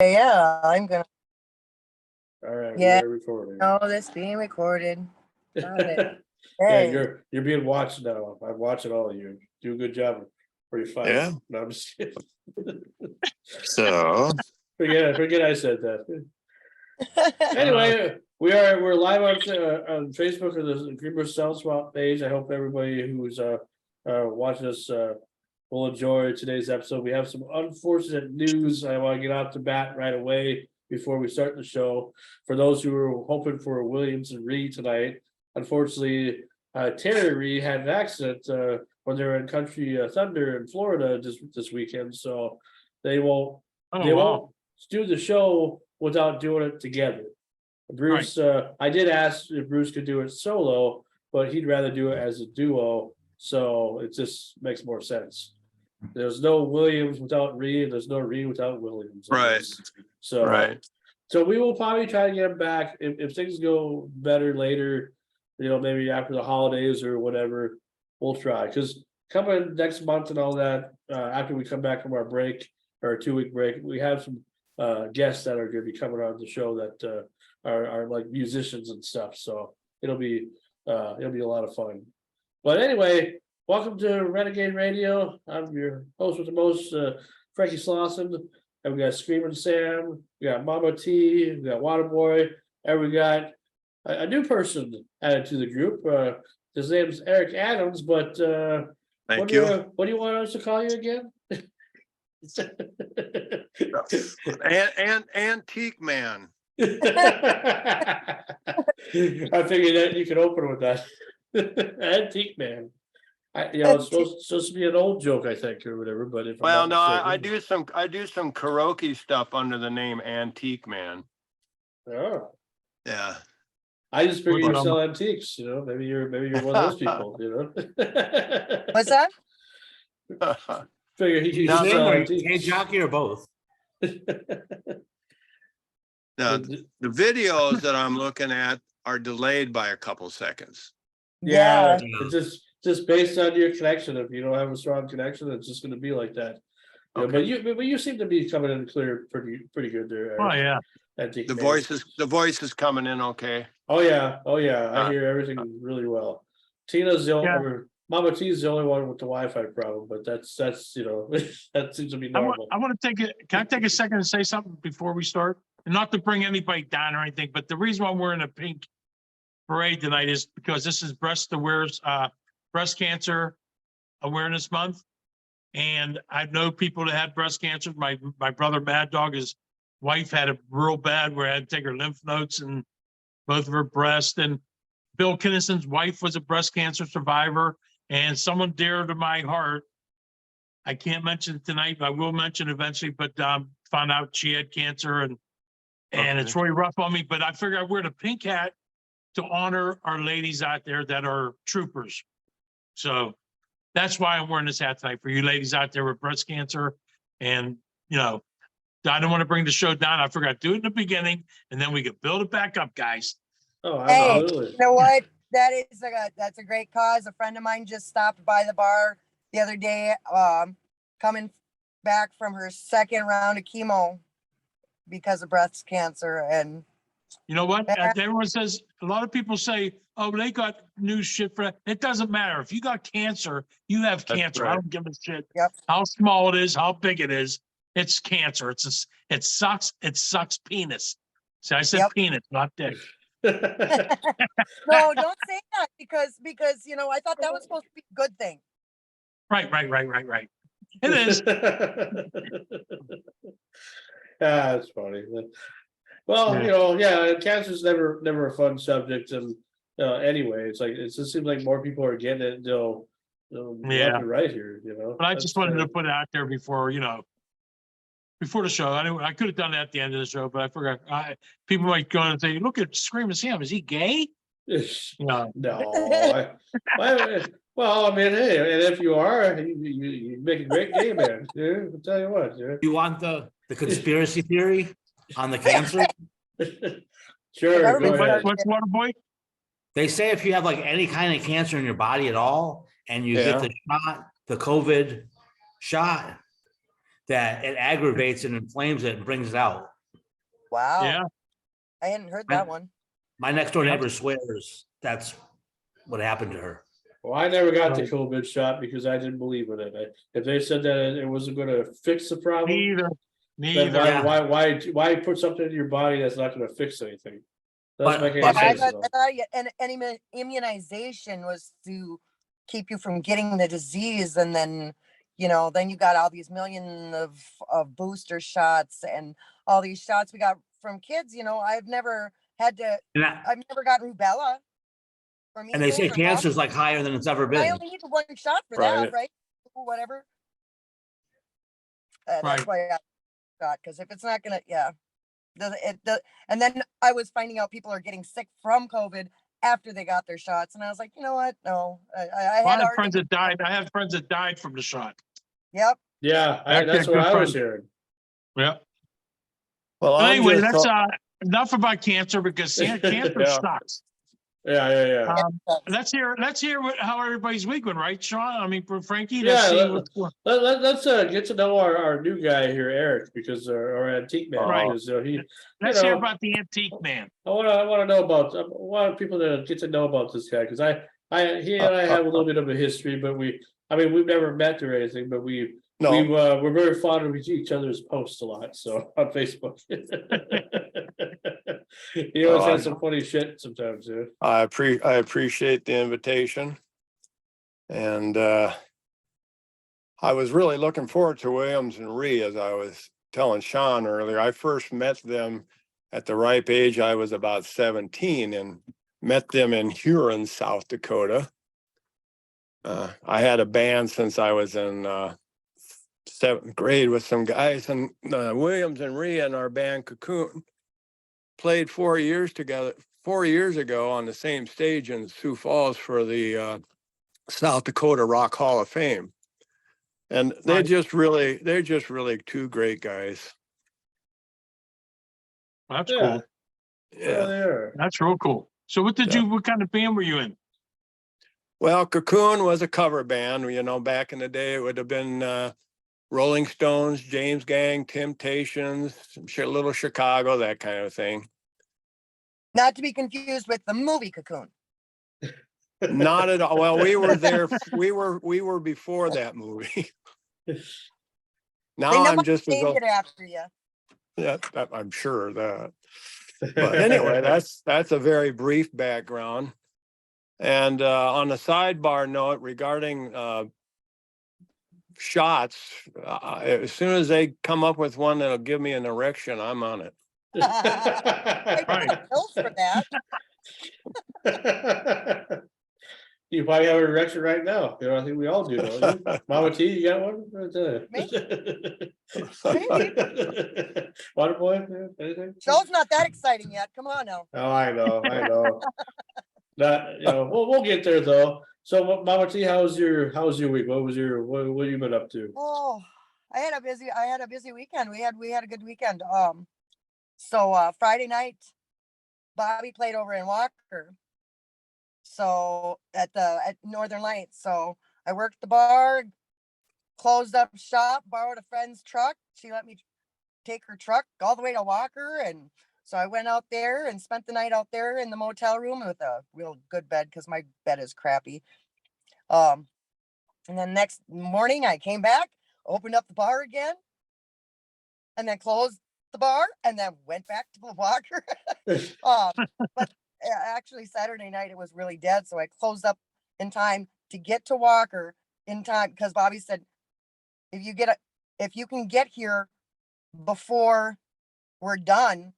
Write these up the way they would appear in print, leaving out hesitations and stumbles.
Yeah, I'm gonna. All right, Yeah. we are recording. Oh, this being recorded. Got it. Yeah, Hey. you're being watched now. I'm watching all of you. Do a good job. Pretty fine. Yeah. No, I'm just kidding. So Forget I said that. Anyway, we're live on Facebook or the Greenbush Sound Swap page. I hope everybody who's watching us will enjoy today's episode. We have some unfortunate news I want to get off the bat right away before we start the show. For those who were hoping for Williams and Reed tonight, unfortunately, Terry Reed had an accident when they were in Country Thunder in Florida this weekend, so they won't do the show without doing it together. Bruce, I did ask if Bruce could do it solo, but he'd rather do it as a duo, so it just makes more sense. There's no Williams without Reed, there's no Reed without Williams. right. So so we will probably try to get him back if things go better later, maybe after the holidays or whatever, we'll try. Because coming next month and all that, after we come back from our break, or 2-week break, we have some guests that are going to be coming on the show that are like musicians and stuff. So it'll be a lot of fun. But anyway, welcome to Renegade Radio. I'm your host with the most, Frankie Slauson. And we got Screaming Sam, we got Mama T, we got Waterboy, and we got a new person added to the group. His name's Eric Adams, but Thank you. What do you want us to call you again? Antique man. I figured that you could open with that. Antique man. It's supposed to be an old joke, I think, or whatever. But if I do some karaoke stuff under the name Antique Man. Oh, yeah. I just figure you sell antiques. Maybe you're one of those people. What's that? Figure you sell antiques. Hey, jockey or both? Now, the videos that I'm looking at are delayed by a couple seconds. Yeah. It's just based on your connection. If you don't have a strong connection, it's just going to be like that. Okay. But you seem to be coming in clear pretty good there. Oh yeah. The voice is coming in okay. Oh yeah. I hear everything really well. Tina's the only Mama T's the only one with the Wi-Fi problem, but that's that seems to be normal. I want to take it. Can I take a second and say something before we start? And not to bring anybody down or anything, but the reason why we're in a pink parade tonight is because this is Breast Cancer Awareness Month. And I know people that had breast cancer. My brother Mad Dog, his wife had a real bad where I had to take her lymph nodes and both of her breasts. And Bill Kinnison's wife was a breast cancer survivor. And someone dear to my heart, I can't mention it tonight, but I will mention eventually, but found out she had cancer and it's really rough on me. But I figured I'd wear the pink hat to honor our ladies out there that are troopers. So that's why I'm wearing this hat tonight for you ladies out there with breast cancer. And, I don't want to bring the show down. I forgot to do it in the beginning and then we could build it back up, guys. Oh, absolutely. Hey, you know what? That's a great cause. A friend of mine just stopped by the bar the other day, coming back from her second round of chemo because of breast cancer. And you know what? Everyone says, a lot of people say, oh, they got new shit for that. It doesn't matter. If you got cancer, you have cancer. Right. I don't give a shit how small it is, how big it is. It's cancer. It sucks penis. See, I said penis, not dick. No, don't say that because I thought that was supposed to be a good thing. Right. It is. That's funny. Well, cancer's never a fun subject, and anyway, it's like it just seems like more people are getting it. Left and right here. But I just wanted to put it out there before the show. I could have done that at the end of the show, but I forgot. People might go and say, "Look at Screaming Sam. Is he gay?" No. Well, I mean, hey, and if you are, you make a great gay man. I'll tell you what. You want the conspiracy theory on the cancer? Sure. What's Waterboy? They say if you have like any kind of cancer in your body at all, and you get the COVID shot, that it aggravates and inflames it and brings it out. Wow. Yeah, I hadn't heard that one. My next door Yep. neighbor swears that's what happened to her. Well, I never got the Right. COVID shot because I didn't believe in it. If they said that it wasn't gonna fix the problem, neither, then neither. Yeah. why put something in your body that's not gonna fix anything? Doesn't But- make Yeah, any I sense at thought, all. an immunization was to keep you from getting the disease, and then, then you got all these million of booster shots and all these shots we got from kids. I've never had to. And, I've never gotten rubella or and they say measles or cancer is mumps. like higher than it's ever I been. only need one shot for Right. that, right? Whatever. That's Right. why I got, because if it's not gonna, yeah, and then I was finding out people are getting sick from COVID after they got their shots, and I was like, you know what? No, I Well, I had had already. friends that died. I had friends that died from the shot. Yep. Yeah, Actually, that's a what good I was friend. hearing. Yeah. Well, But I'm anyway, just, that's enough about cancer because cancer Yeah. sucks. Yeah. Let's hear how everybody's week went, right, Sean? I mean, for Frankie, Yeah, let's see what's going. Let's get to know our new guy here, Eric, because our antique man, Right. because he. Let's hear know, about the antique man. I want to know about. I want people to get to know about this guy because he and I have a little bit of a history, but we've never met or anything, but we're very fond of each other's posts a lot, so on Facebook. He always has some funny shit sometimes, yeah. I appreciate the invitation. And I was really looking forward to Williams and Ree, as I was telling Sean earlier. I first met them at the ripe age. I was about 17 and met them in Huron, South Dakota. I had a band since I was in 7th grade with some guys, and Williams and Ree and our band Cocoon played 4 years together, 4 years ago on the same stage in Sioux Falls for the South Dakota Rock Hall of Fame. And they're Right. just really two great guys. That's Yeah. cool. Yeah, they are. That's real cool. So what kind of band were you in? Well, Cocoon was a cover band. Back in the day, it would have been Rolling Stones, James Gang, Temptations, Little Chicago, that kind of thing. Not to be confused with the movie Cocoon. Not at all. Well, we were there. We were before that movie. Now They I'm must just as named old. it after you. Yeah, I'm sure of that. But anyway, that's a very brief background. And on a sidebar note regarding shots, as soon as they come up with one that'll give me an erection, I'm on it. I Right. got pills for that. You probably have an erection right now. I think we all do, don't you? Mama T, you got one? Right there. Maybe. Water boy, anything? Show's not that exciting yet. Come on now. Oh, I know. Not, we'll get there though. So Mama T, how's your week? What you been up to? Oh, I had a busy weekend. We had a good weekend. So Friday night, Bobby played over in Walker. So at Northern Lights. So I worked the bar, closed up shop, borrowed a friend's truck. She let me take her truck all the way to Walker, and so I went out there and spent the night out there in the motel room with a real good bed because my bed is crappy. And then next morning I came back, opened up the bar again, and then closed the bar, and then went back to the Walker. But actually Saturday night it was really dead, so I closed up in time to get to Walker in time because Bobby said, if you can get here before we're done,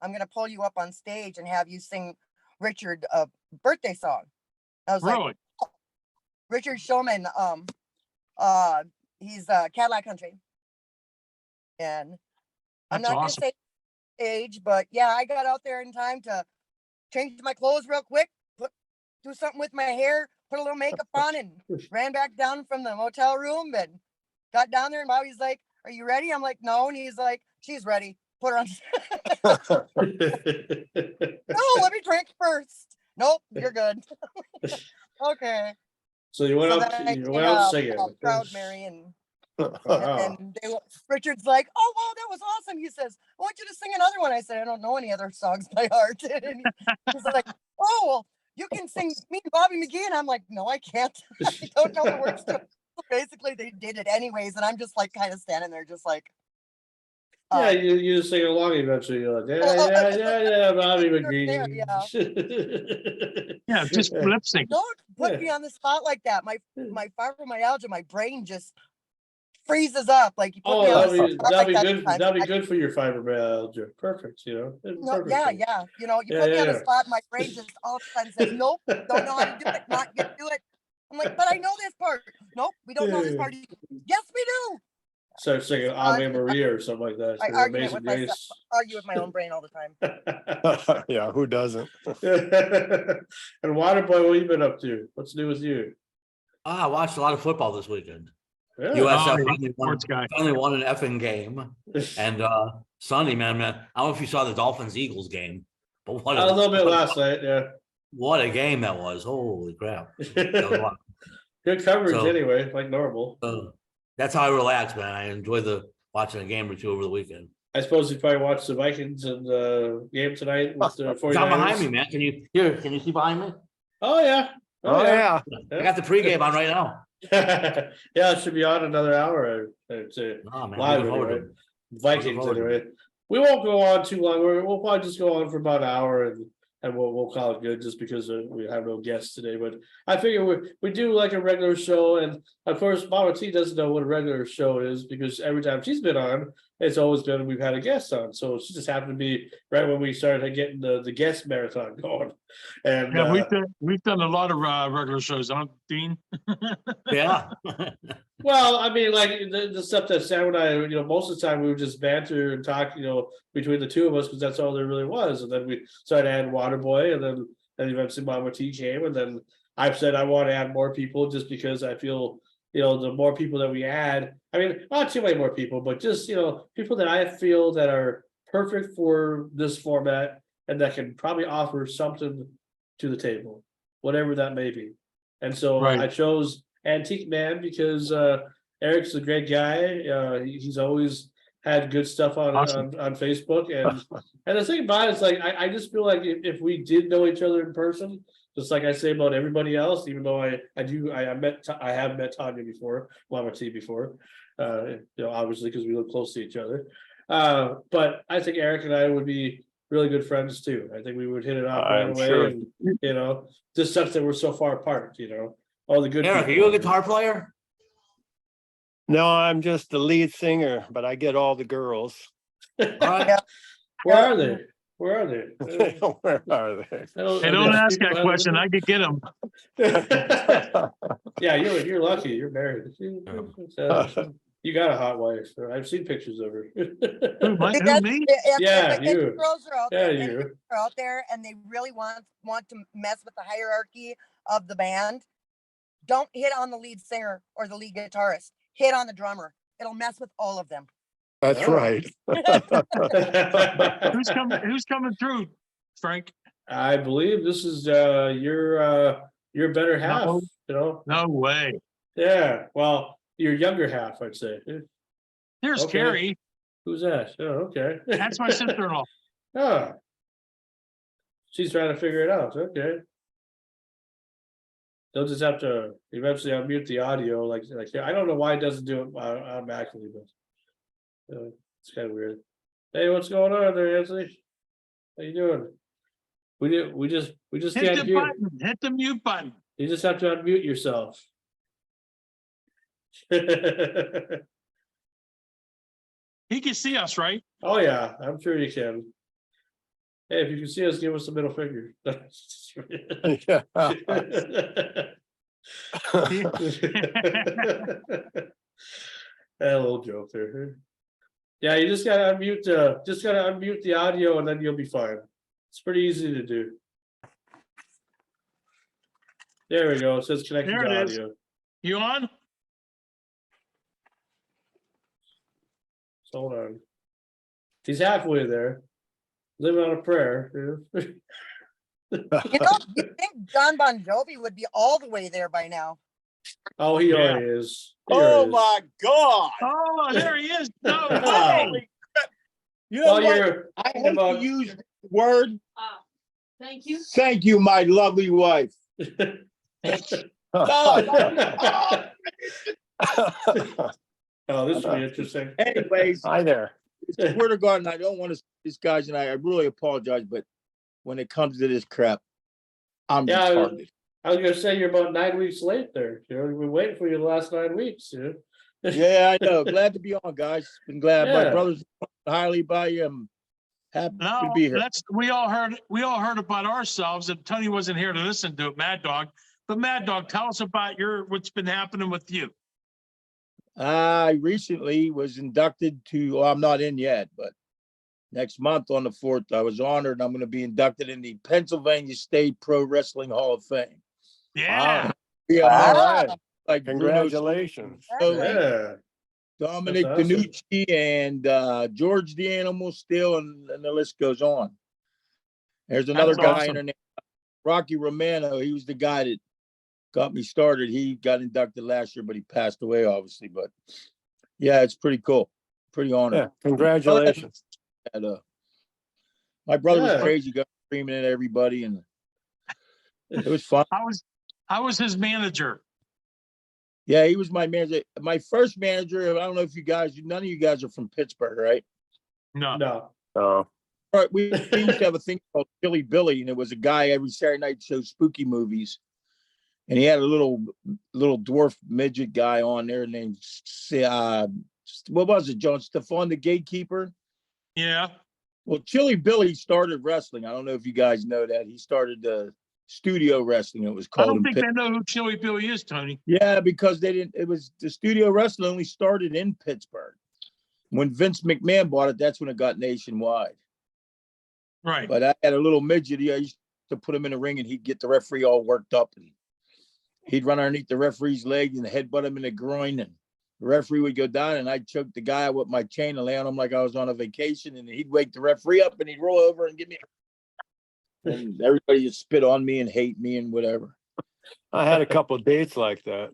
I'm gonna pull you up on stage and have you sing Richard a birthday song. I was like, Really? Richard Showman, he's Cadillac Country, and I'm That's not awesome. gonna say age, but yeah, I got out there in time to change my clothes real quick, do something with my hair, put a little makeup on, and ran back down from the motel room and got down there. And Bobby's like, "Are you ready?" I'm like, "No," and he's like, "She's ready. Put her on." No, let me drink first. Nope, you're good. Okay. So you went So out then I you did went out singing. Proud Mary, and And then Richard's like, "Oh wow, that was awesome." He says, "I want you to sing another one." I said, "I don't know any other songs by heart." And he's like, "Oh well, you can sing Me and Bobby McGee," and I'm like, "No, I can't. I don't know the words to it." So basically, they did it anyways, and I'm just like kind of standing there, just like, Yeah, um, you just sing along eventually. You're like, oh, yeah, Bobby there, McGee. Yeah, just lip sync. don't put Yeah. me on the spot like that. My fibromyalgia, my brain just freezes up. Like you put Oh, me on that'll the be spot that'll like be that. good. Sometimes That'll be I good for your fibromyalgia. Perfect. You know, it'd be no, perfect. yeah, for you. yeah. You know, you Yeah, put me on the yeah. spot, my brain just all of a sudden says, "Nope, don't know how to do it, not yet do it." I'm like, "But I know this part." Nope, we don't know this Yeah. part. Yes, we do. Start singing Ave Maria or something like that. I or argue it Amazing with myself, Grace. argue with my own brain all the time. Yeah, who doesn't? And Waterboy, what you been up to? What's new with you? I watched a lot of football this weekend. Really? Oh, USF he's a finally won, sports guy. finally won an effing game. And Sunday, man, I don't know if you saw the Dolphins Eagles game, but A little bit last night, yeah. what a game that was. Holy crap. That was a lot. Good coverage So- anyway, like normal. That's how I relax, man. I enjoy watching a game or two over the weekend. I suppose you probably watched the Vikings and the game tonight with the 49ers. It's on behind me, man. Can you see behind me? Oh yeah. Oh, yeah. I got the pregame on right now. Yeah, it should be on another hour. I'd say. Oh, man, Live looking forward to anyway. it. Vikings forward to anyway. We won't go on too long. We'll probably just go on for about an hour and we'll call it good just because we have no guests today. But I figure we do like a regular show, and of course Mama T doesn't know what a regular show is because every time she's been on, it's always been we've had a guest on. So she just happened to be right when we started getting the guest marathon going. And Yeah, we've done a lot of regular shows, huh, Dean? Yeah. well, I mean, like the stuff that Sam and I, most of the time we would just banter and talk, between the two of us because that's all there really was. And then we started adding Waterboy, and then eventually Mama T came, and then I've said I want to add more people just because I feel, the more people that we add, I mean, not too many more people, but just people that I feel that are perfect for this format and that can probably offer something to the table, whatever that may be. And so Right. I chose Antique Man because Eric's a great guy. He's always had good stuff on Awesome. on Facebook, and the thing about it is like I just feel like if we did know each other in person, just like I say about everybody else, even though I have met Tanya before, Mama T before, obviously because we live close to each other. But I think Eric and I would be really good friends too. I think we would hit it off right I'm away, sure. and just such that we're so far apart. All the good. Eric, are people. you a guitar player? No, I'm just the lead singer, but I get all the girls. All right. Where are they? Where are they? Where are they? Hey, don't ask that question. I could get them. Yeah, you're lucky. You're married. You got a hot wife. I've seen pictures of her. Who, me? Yeah, If you. girls are out Yeah, there, you. are out there, and they really want to mess with the hierarchy of the band. Don't hit on the lead singer or the lead guitarist. Hit on the drummer. It'll mess with all of them. That's Oh. right. Who's coming through, Frank? I believe this is your better half. No way. Yeah. Well, your younger half, I'd say. There's Okay. Carrie. Who's that? Oh, okay. That's my sister-in-law. Oh. She's trying to figure it out. Okay. They'll just have to eventually unmute the audio. Like I don't know why it doesn't do it automatically, but it's kind of weird. Hey, what's going on there, Anthony? How you doing? We just Hit can't the hear. button. Hit the mute button. You just have to unmute yourself. He can see us, right? Oh yeah, I'm sure you can. Hey, if you can see us, give us a middle finger. Yeah. A little joke there. Yeah, you just gotta unmute the audio and then you'll be fine. It's pretty easy to do. There we go. It says connecting There to it is. audio. You on? So hold on. He's halfway there. Living on a prayer. You think John Bon Jovi would be all the way there by now? Oh, he Yeah. already is. He Oh already is. my God. Oh, there he is. No way. Holy crap. You know Well, what? you're I hate about- to use the word. Thank you. Thank you, my lovely wife. Oh, this will be interesting. Anyways, Hi there. swear to God, and I don't want to, these guys, and I really apologize, but when it comes to this crap, I'm Yeah, retarded. I was gonna say you're about 9 weeks late there. You know, we've been waiting for you the last 9 weeks. You know? Yeah, I know. Glad to be on, guys. Been glad. My Yeah. brother's highly by you. I'm happy No, to be here. we all heard about ourselves, and Tony wasn't here to listen to it, Mad Dog. But Mad Dog, tell us about what's been happening with you. I recently was inducted to, well, I'm not in yet, but next month on the 4th, I was honored. I'm going to be inducted in the Pennsylvania State Pro Wrestling Hall of Fame. Yeah. Yeah, All much right. like Bruno Congratulations. Yeah. Dominic That's awesome. Danucci and George the Animal Steel, and the list goes on. There's another That's guy awesome. in there named Rocky Romano. He was the guy that got me started. He got inducted last year, but he passed away, obviously. But yeah, it's pretty cool. Pretty honored. Yeah, congratulations. And, my brother was Yeah. crazy, got screaming at everybody, and it was fun. I was his manager. Yeah, he was my manager. My first manager, I don't know if you guys, none of you guys are from Pittsburgh, right? No. No. Oh, Right, we used to have a thing called Chili Billy, and it was a guy every Saturday night showed spooky movies. And he had a little dwarf midget guy on there named what was it, John? Stefan the Gatekeeper? Yeah. Well, Chili Billy started wrestling. I don't know if you guys know that. He started studio wrestling, it was I called. don't in think Pitt- they know who Chili Billy is, Tony. Yeah, because they didn't, it was the studio wrestling only started in Pittsburgh. When Vince McMahon bought it, that's when it got nationwide. Right. But I had a little midget. I used to put him in a ring and he'd get the referee all worked up. And he'd run underneath the referee's leg and headbutt him in the groin. And the referee would go down and I'd choke the guy with my chain and lay on him like I was on a vacation. And he'd wake the referee up and he'd roll over and give me. And everybody just spit on me and hate me and whatever. I had a couple of dates like that.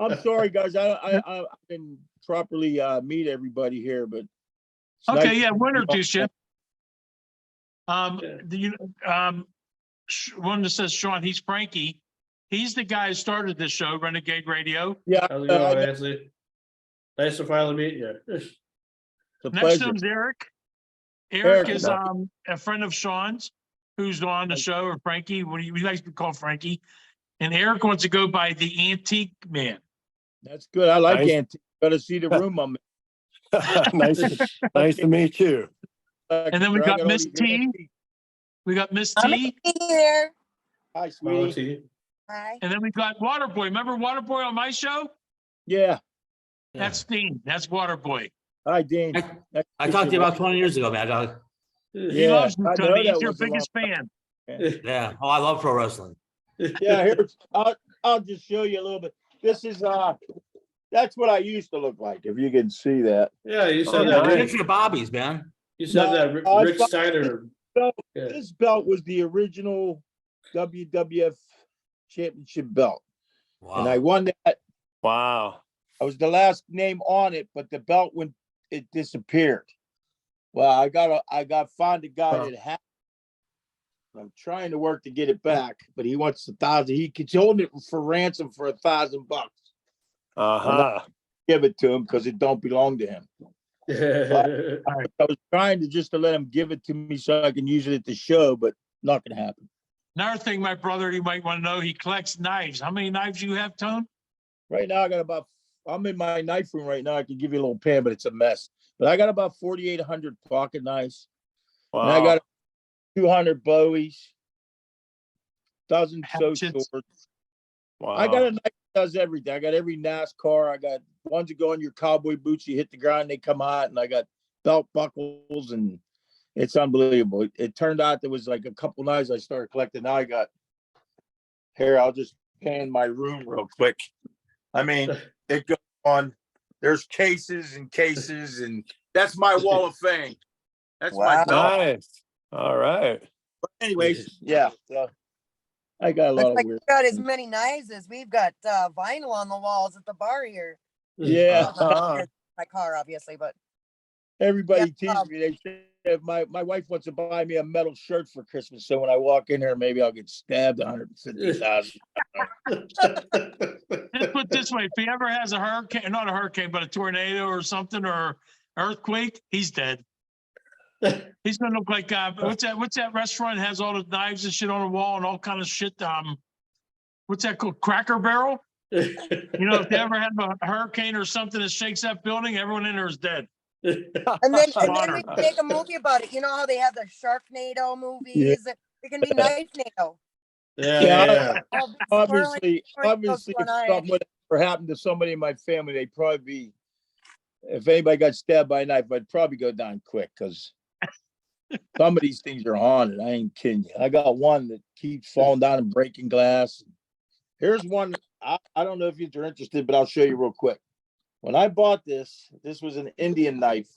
I'm sorry, guys. I didn't properly meet everybody here, but it's Okay, nice yeah, to we'll be introduce you. Yeah. One that says Sean, he's Frankie. He's the guy who started this show, Renegade Radio. Yeah, How's it going, Ansley? Nice to finally meet you. it's a Next pleasure. to him's Eric. Eric Eric, is a friend of Sean's who's on the show, or Frankie. What do you like to be called, Frankie? And Eric wants to go by the Antique Man. That's good. I like Nice. antique. Better see the room I'm in. Nice to meet you. And then we I got all Miss these T. antiques. We got Miss I'm T. here. Hi, Hello, sweetie. T. Hi. And then we got Waterboy. Remember Waterboy on my show? Yeah. That's Dean. That's Waterboy. Hi, Dean. I talked to you about 20 years ago, Mad Dog. He Yeah, loves you, I know Tony. that He's your was a long biggest fan. Yeah. Oh, I love pro wrestling. Yeah, here's I'll just show you a little bit. This is that's what I used to look like, if you can see that. Yeah, you Oh, said nice. that. Get your Bobbies, man. You said No, that I Rick thought- Steiner. So Yeah. this belt was the original WWF championship belt. And I Wow. won that. Wow. I was the last name on it, but the belt it disappeared. Well, I found a guy that had. I'm trying to work to get it back, but he wants 1,000. He could hold it for ransom for $1,000. Uh-huh. Give it to him because it don't belong to him. I was trying to let him give it to me so I can use it at the show, but not gonna happen. Another thing, my brother, you might want to know, he collects knives. How many knives you have, Tone? Right now, I'm in my knife room right now. I can give you a little pan, but it's a mess. But I got about 4,800 pocket knives. Wow. And I got 200 Bowies, dozen so Hatchets. swords. Wow. I got a knife that does everything. I got every NASCAR. I got ones that go on your cowboy boots. You hit the ground, they come out. And I got belt buckles, and it's unbelievable. It turned out there was like a couple knives I started collecting. Now I got here. I'll just pan my room real quick. I mean, it goes on. There's cases and cases, and that's my wall of fame. That's my Wow. belt. Nice. All right. Anyways, yeah. So I got a lot Looks of like weird. we got as many knives as we've got vinyl on the walls at the bar here. Yeah. My car, obviously, but Everybody Yeah, teases me. They say my wife wants to buy me a metal shirt for Christmas. So when I walk in here, maybe I'll get stabbed 150,000. Let's put it this way, if he ever has a hurricane, not a hurricane, but a tornado or something, or earthquake, he's dead. He's gonna look like, what's that restaurant has all the knives and shit on the wall and all kind of shit? What's that called? Cracker Barrel? You know, if they ever have a hurricane or something that shakes that building, everyone in there is dead. and then Water. we can make a movie about it. You know how they have the Sharknado movies? It can be Knife NATO. Yeah. All big Obviously, swirling if one eye. something would ever happen to somebody in my family, they'd probably be, if anybody got stabbed by a knife, I'd probably go down quick because some of these things are haunted. I ain't kidding you. I got one that keeps falling down and breaking glass. Here's one. I don't know if you're interested, but I'll show you real quick. When I bought this was an Indian knife.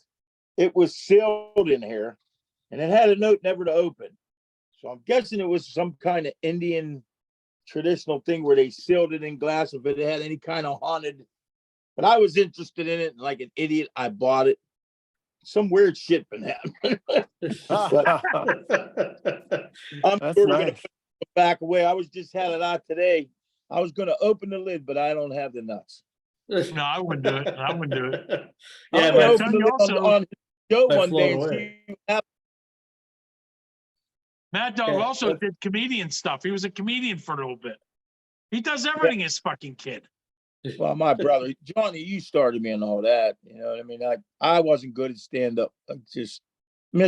It was sealed in here and it had a note never to open. So I'm guessing it was some kind of Indian traditional thing where they sealed it in glass if it had any kind of haunted. But I was interested in it, and like an idiot, I bought it. Some weird shit been happening. I'm That's sure nice. gonna put it back away. I was just had it out today. I was gonna open the lid, but I don't have the nuts. No, I wouldn't do it. I wouldn't do it. Yeah, I'm gonna but open the lid also- on Joe Might one day float and away. see what happens. Mad Dog Yeah, also but- did comedian stuff. He was a comedian for a little bit. He does everything, his fucking kid. Well, my brother, Johnny, you started me and all that. You know what I mean? I wasn't good at stand up. I mean, it's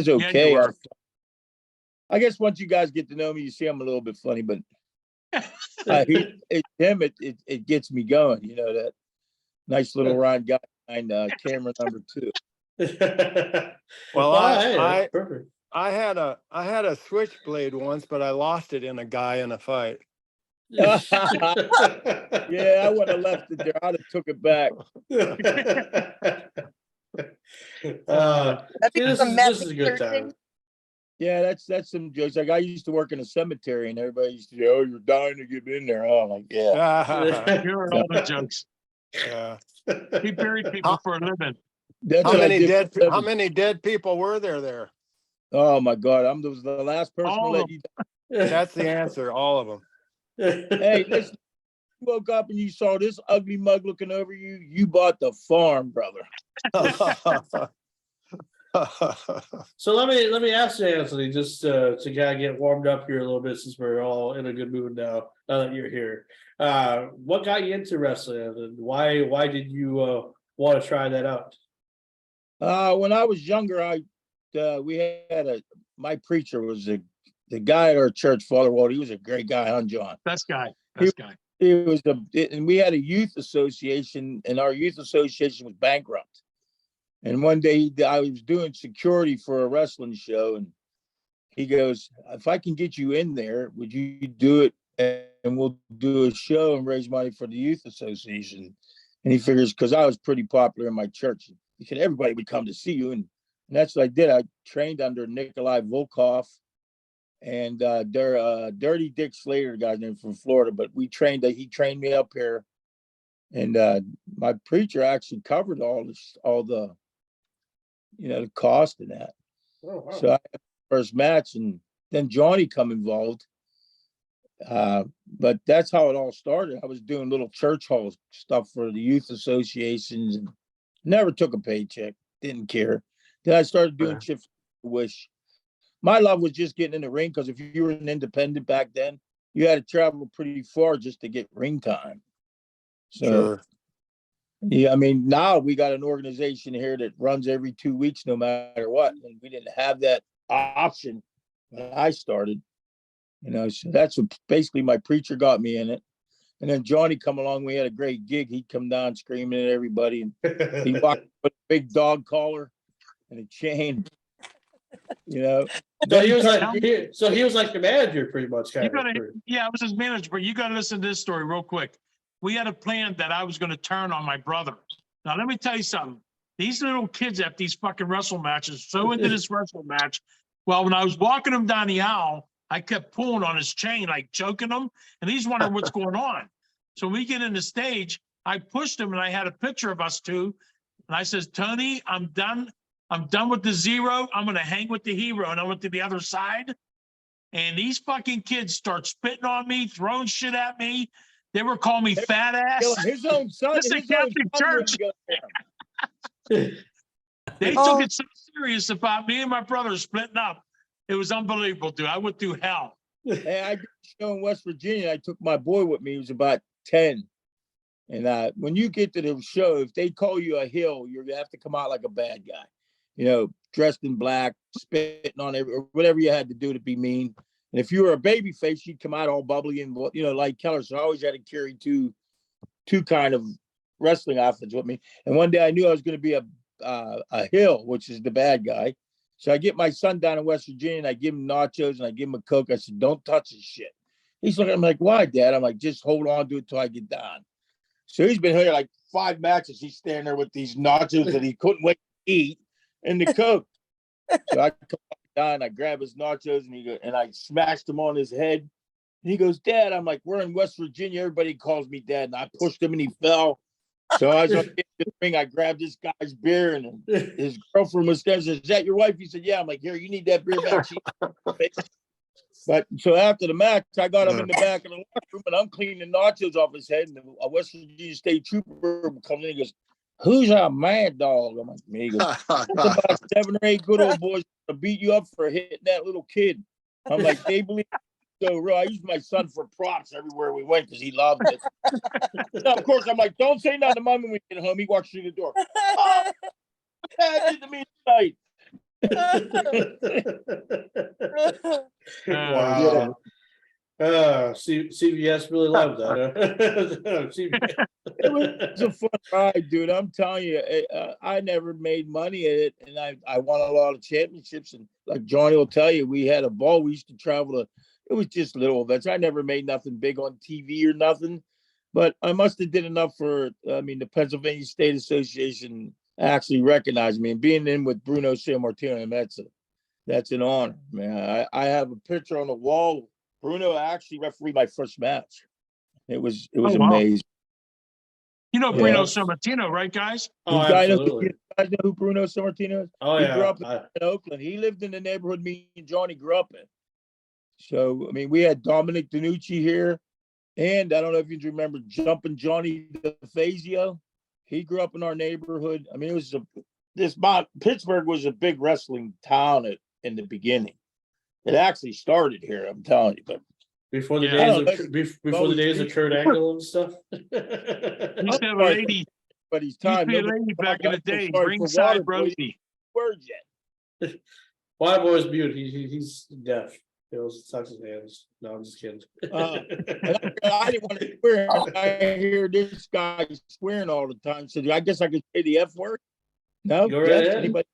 you okay. were. I guess once you guys get to know me, you see I'm a little bit funny, but it gets me going. You know, that nice little Ryan guy behind camera number 2. Well, Hey, perfect. I had a switchblade once, but I lost it in a guy in a fight. Yeah, I would have left it there. I'd have took it back. That'd be See, some this is a good searching. time. Yeah, that's some jokes. Like I used to work in a cemetery, and everybody used to say, "Oh, you're dying to get in there." Oh, I'm like, yeah. You heard all the jokes. Yeah. He buried people for a living. That's How what I many did. dead? How many dead people were there? Oh my God, I was the last person to All let of you. That's the answer. All of them. Hey, listen. You woke up and you saw this ugly mug looking over you. You bought the farm, brother. So let me ask you, Anthony, just to kind of get warmed up here a little bit since we're all in a good mood now that you're here. What got you into wrestling, and why did you want to try that out? When I was younger, we had my preacher was the guy at our church, Father Walt. He was a great guy, huh, John? Best guy. Best guy. It was and we had a youth association, and our youth association was bankrupt. And one day I was doing security for a wrestling show, and he goes, "If I can get you in there, would you do it? And we'll do a show and raise money for the youth association." And he figures, because I was pretty popular in my church, he said everybody would come to see you, and that's what I did. I trained under Nikolai Volkov and Dirty Dick Slater, guy's name from Florida. But he trained me up here, and my preacher actually covered all the the cost of that. Oh, wow. So I had the first match, and then Johnny come involved. But that's how it all started. I was doing little church hall stuff for the youth associations and never took a paycheck, didn't care. Then I started doing shit for Wish. My love was just getting in the ring, because if you were an independent back then, you had to travel pretty far just to get ring time. So, Sure. yeah, I mean, now we got an organization here that runs every 2 weeks, no matter what. And we didn't have that option when I started. So that's what basically my preacher got me in it. And then Johnny come along. We had a great gig. He'd come down screaming at everybody, and he walked with a big dog collar and a chain. So he was like the manager, pretty much. I was his manager, but you got to listen to this story real quick. We had a plan that I was going to turn on my brother. Now, let me tell you something. These little kids at these fucking wrestle matches, so into this wrestle match. Well, when I was walking them down the aisle, I kept pulling on his chain, like choking him, and he's wondering what's going on. So we get in the stage, I pushed him and I had a picture of us two. And I says, Tony, I'm done. I'm done with the zero. I'm going to hang with the hero. And I went to the other side. And these fucking kids start spitting on me, throwing shit at me. They were calling me fat ass. His own son. This is His own Catholic son wouldn't church. go there. They Oh. took it so serious about me and my brother splitting up. It was unbelievable, dude. I went through hell. Hey, I did a show in West Virginia. I took my boy with me. He was about 10. And when you get to the show, if they call you a hill, you're gonna have to come out like a bad guy. You know, dressed in black, spitting on or whatever you had to do to be mean. And if you were a baby face, you'd come out all bubbly and, you know, like Keller. So I always had to carry two kind of wrestling outfits with me. And one day I knew I was going to be a hill, which is the bad guy. So I get my son down in West Virginia and I give him nachos and I give him a Coke. I said, don't touch his shit. He's looking at me like, why, Dad? I'm like, just hold on to it till I get down. So he's been here like 5 matches. He's standing there with these nachos that he couldn't wait to eat and the Coke. So I come down, I grab his nachos and I smashed them on his head. And he goes, Dad. I'm like, we're in West Virginia. Everybody calls me Dad. And I pushed him and he fell. So I was on the ring. I grabbed this guy's beer and his girlfriend was there. Says, is that your wife? He said, yeah. I'm like, here, you need that beer back. But so after the match, I got him in the back of the locker room and I'm cleaning nachos off his head. And a West Virginia State trooper comes in and goes, who's our mad dog? I'm like, me. He goes, about 7 or 8 good old boys to beat you up for hitting that little kid. I'm like, they believe it so real. I used my son for props everywhere we went because he loved it. Now, of course, I'm like, don't say nothing to Mom when we get home. He walks through the door. Oh, Dad did to me tonight. Wow. CBS really loved that. Huh? It was a fun ride, dude. I'm telling you, I never made money at it, and I won a lot of championships. And like Johnny will tell you, we had a ball. We used to travel to. It was just little events. I never made nothing big on TV or nothing, but I must have did enough for. I mean, the Pennsylvania State Association actually recognized me, and being in with Bruno Sammartino, that's an honor, man. I have a picture on the wall. Bruno actually refereed my first match. It was wow. amazing. You know Yeah. Bruno Sammartino, right, guys? Oh, You guys absolutely. know who Bruno Sammartino is? Oh, He yeah. grew up in Oakland. He lived in the neighborhood me and Johnny grew up in. So, I mean, we had Dominic DiNucci here. And I don't know if you remember Jumping Johnny DeFazio. He grew up in our neighborhood. I mean, it was Pittsburgh was a big wrestling town in the beginning. It actually started here, I'm telling you. But before the Yeah. days of Kurt Angle and stuff. Used to have a lady. but he's Used to time. be a Nobody- lady back in the I'm so day. sorry for Ringside Waterboy. Rosie. Words yet. Wild Boy's mute. He's deaf. He always sucks his hands. No, I'm just kidding. And I didn't want to swear. I hear this guy swearing all the time. So I guess I could say the F word. No, Go right yes, ahead. anybody?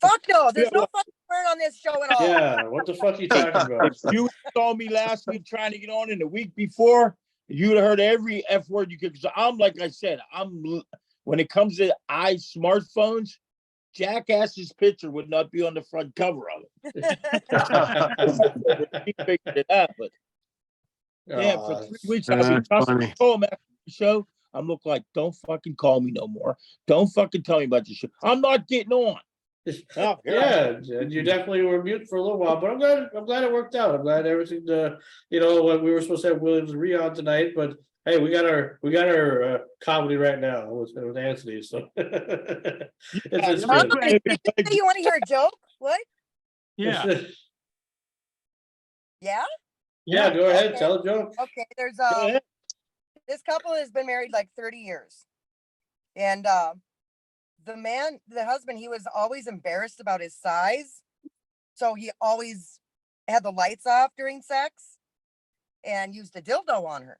Fuck no, there's Yeah, no fucking word on this show at all. Yeah, what the fuck are you talking about? If you saw me last week trying to get on in the week before, you'd have heard every F word you could. Cause I'm like I said, when it comes to smartphones, Jackass's picture would not be on the front cover of it. He figured it out, but yeah, for 3 weeks I've been funny. told him after the show, I'm looking like, don't fucking call me no more. Don't fucking tell me about your show. I'm not getting on. Oh, here I am. Yeah, and you definitely were mute for a little while, but I'm glad it worked out. I'm glad everything. We were supposed to have Williams and Rhea on tonight, but hey, we got our comedy right now with Anthony. So it's Huh? good. You want to hear a joke? What? Yeah. Yeah? Yeah, go ahead, Okay. tell a joke. Okay, there's Go ahead. this couple has been married like 30 years. And the husband, he was always embarrassed about his size. So he always had the lights off during sex and used a dildo on her.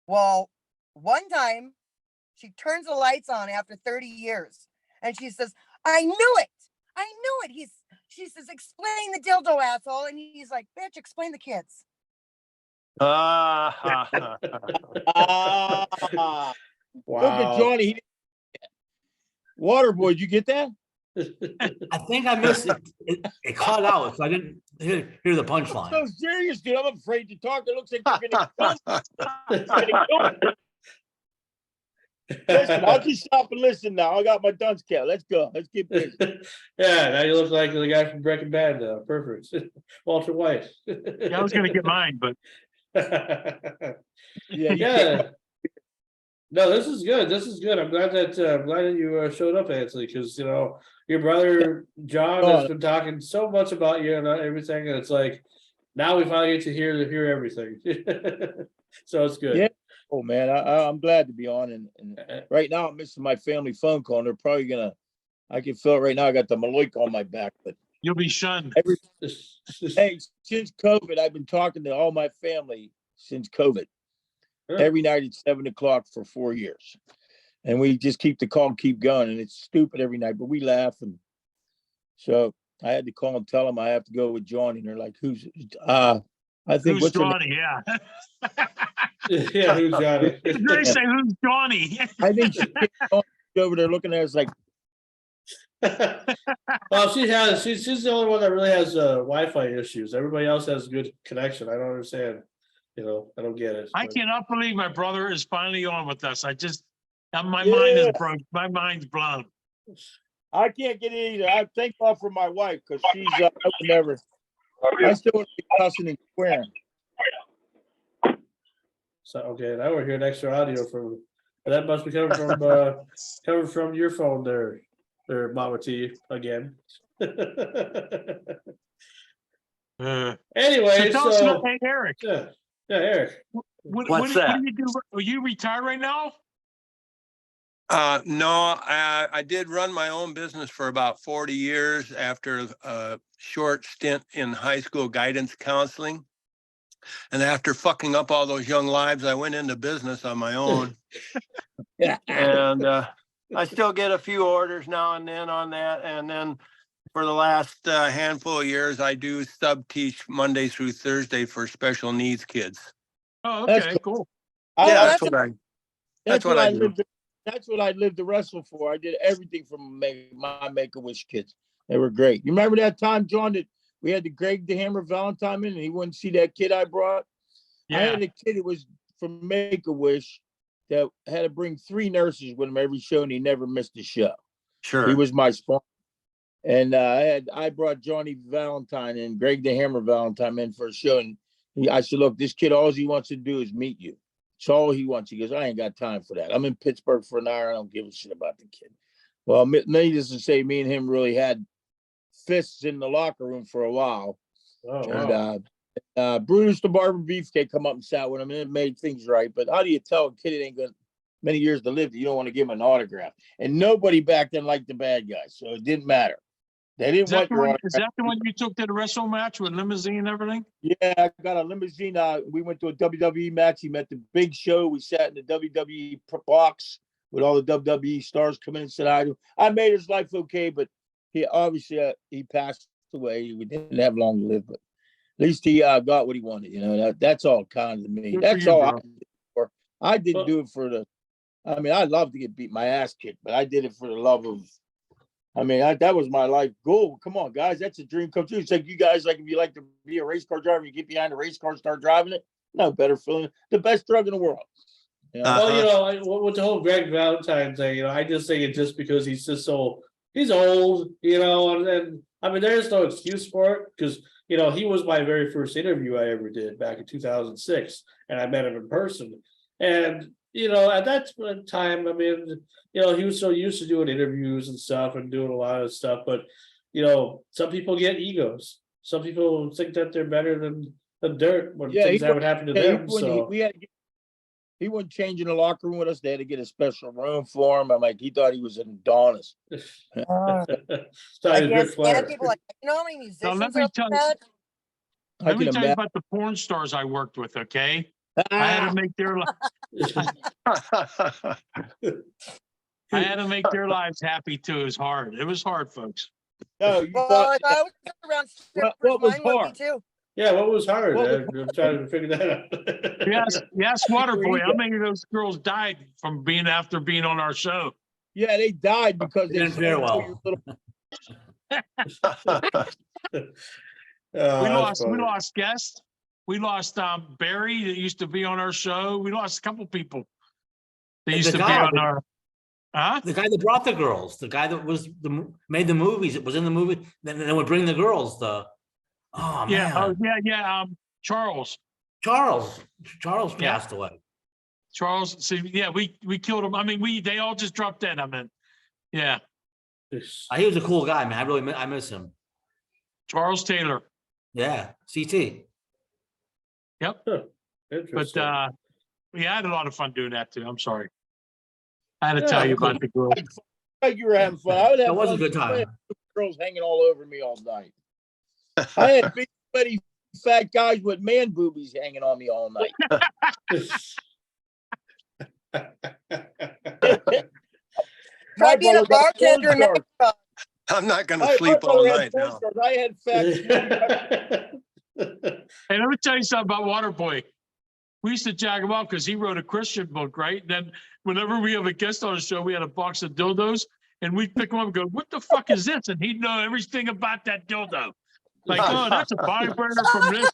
Well, one time she turns the lights on after 30 years and she says, I knew it. She says, explain the dildo, asshole. And he's like, bitch, explain the kids. Ah, Wow. look at Johnny. Waterboy, did you get that? I think I missed it. It cut out, so I didn't hear the I'm punchline. so serious, dude. I'm afraid to talk. It looks like you're gonna kill me. Listen, I'll just stop and listen now. I got my dunce cap. Let's go. Let's get busy. Yeah, now you look like the guy from Breaking Bad now. Perfect. Walter White. Yeah, I was gonna get mine, but Yeah, you Yeah. No, this is good. This is good. I'm glad that you showed up, Anthony, because you know your brother John has been talking so much about you and everything, and it's like now we finally get to hear everything. So it's good. Yeah. Oh man, I'm glad to be on. And right now I'm missing my family phone call. And they're probably gonna. I can feel it right now. I got the maloik on my back, but you'll be shunned. hey, since COVID, I've been talking to all my family since COVID. Every night at 7 o'clock for 4 years. And we just keep the call, keep going. And it's stupid every night, but we laugh. And so I had to call and tell them I have to go with Johnny. And they're like, who's I think Who's what's her name? Johnny? Yeah. Yeah, who's Johnny? They say who's Johnny? I think she's over there looking at us like, Well, she's the only one that really has Wi-Fi issues. Everybody else has good connection. I don't understand. You know, I don't get it. I cannot believe my brother is finally on with us. My mind is Yeah. broke. My mind's blown. I can't get it either. I thank God for my wife because she's I would never. I still want to be cussing and swearing. So okay, now we're hearing extra audio from. That must be coming from your phone there, Mama T again. Anyway, tell us about, so hey, Eric. yeah, Eric. What do you do? Are you retired right now? No, I did run my own business for about 40 years after a short stint in high school guidance counseling. And after fucking up all those young lives, I went into business on my own. Yeah. And I still get a few orders now and then on that. And then for the last handful of years, I do sub-teach Monday through Thursday for special needs kids. Oh, That's okay, cool. Yeah, that's that's what I do. lived. That's what I lived to wrestle for. I did everything from my Make-A-Wish kids. They were great. You remember that time, John, that we had the Greg the Hammer Valentine in and he wouldn't see that kid I brought? I Yeah. had a kid that was from Make-A-Wish that had to bring 3 nurses with him every show and he never missed a show. Sure. He was my sponsor. And I brought Johnny Valentine and Greg the Hammer Valentine in for a show. And I said, look, this kid, all he wants to do is meet you. It's all he wants. He goes, I ain't got time for that. I'm in Pittsburgh for an hour. I don't give a shit about the kid. Well, needless to say, me and him really had fists in the locker room for a while. Oh, wow. And Brutus the Barber Beefcake come up and sat with him and it made things right. But how do you tell a kid it ain't got many years to live that you don't want to give him an autograph? And nobody back then liked the bad guys, so it didn't matter. They didn't want your autograph. Is that the one you took to the wrestle match with limousine and everything? Yeah, I got a limousine. We went to a WWE match. He met the Big Show. We sat in the WWE box with all the WWE stars coming in and said hi to him. I made his life okay, but he obviously he passed away. We didn't have long to live, but at least he got what he wanted. You know, that's all kind of me. Good That's for you, all I bro. did it for. I didn't do it for the. I mean, I love to get beat my ass kicked, but I did it for the love of. I mean, that was my life goal. Come on, guys, that's a dream come true. It's like you guys, like if you like to be a race car driver, you get behind a race car, and start driving it. No better feeling. The best drug in the world. You know? Well, you know, with the whole Greg Valentine thing, you know, I just think it's just because he's just he's old, you know, and I mean, there's no excuse for it because, you know, he was my very first interview I ever did back in 2006, and I met him in person. And, you know, at that time, I mean, you know, he was so used to doing interviews and stuff and doing a lot of stuff, but, you know, some people get egos. Some people think that they're better than the dirt when things that would happen to them. So he wasn't changing the locker room with us. They had to get a special room for him. I'm like, he thought he was an Adonis. I can't stand people like, you know how many musicians let me are tell like you- that? Let me tell you about the porn stars I worked with, okay? I had to make their lives happy too. It was hard. It was hard, folks. No, you Well, thought, I was around strippers. what was Mine would be hard? too. yeah, what was hard? What was I'm trying to figure that out. Yes, Waterboy. ego. How many of those girls died from being on our show? Yeah, they died because they Didn't said, fare "Oh, well." you're little, We We lost guests. We lost Barry that used to be on our show. We lost a couple people. They used The to be guy- on our. Huh? The guy that brought the girls, the guy that made the movies, it was in the movie, then would bring the girls, oh Yeah. man. Oh yeah. Charles. Charles Yeah. passed away. Charles. See, yeah, we killed him. I mean, they all just dropped dead. I mean, yeah. He was a cool guy, man. I miss him. Charles Taylor. Yeah, CT. Yep. But Interesting. we had a lot of fun doing that too. I'm sorry. I had to Yeah, tell you cool. about the girls. Like you were having fun. I would have That was a fun good too. I time. had girls hanging all over me all night. I had big, sweaty, fat guys with man boobies hanging on me all night. Try being a bartender next time. I'm not gonna sleep all night now. I had fat. Hey, let me tell you something about Waterboy. We used to jack him up because he wrote a Christian book, right? And then whenever we have a guest on the show, we had a box of dildos, and we'd pick him up and go, "What the fuck is this?" And he'd know everything about that dildo. Like, oh, that's a vibrator from this.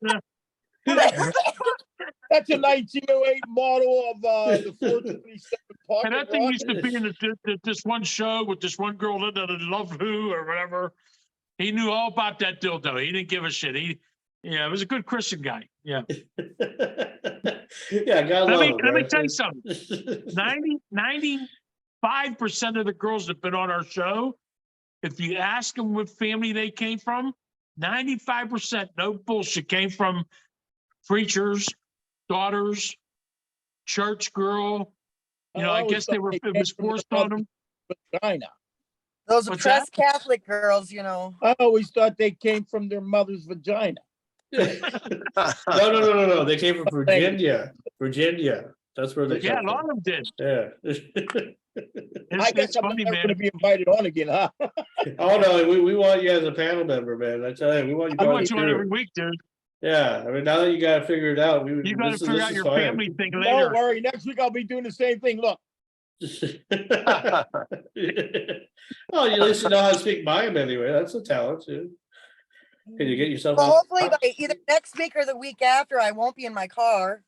That's a 1908 model of the 427 pocket And that thing watch. used to be in this one show with this one girl that loved who or whatever. He knew all about that dildo. He didn't give a shit. Yeah, it was a good Christian guy. Yeah. Yeah, God Let love me him, let me right? tell you something. 95% of the girls that have been on our show, if you ask them what family they came from, 95%, no bullshit, came from preachers, daughters, church girl. You know, I guess it was forced on them. Vagina. Those What's oppressed Catholic girls, you know. I always thought they came from their mother's vagina. No. They came from Virginia. That's where they Yeah, come a lot from. of them did. Yeah. I guess It's I'm funny, never man. going to be invited on again, huh? Oh no, we want you as a panel member, man. I tell you, we want you I part of want the you on every crew. week, dude. Yeah, I mean, now that you got to figure it out, You got to this figure out is your fine. family thing Don't later. worry. Next week I'll be doing the same thing. Look, Oh, at least you know how to speak Mayan anyway. That's a talent, too. Can you get yourself Well, out? hopefully by either next week or the week after, I won't be in my car.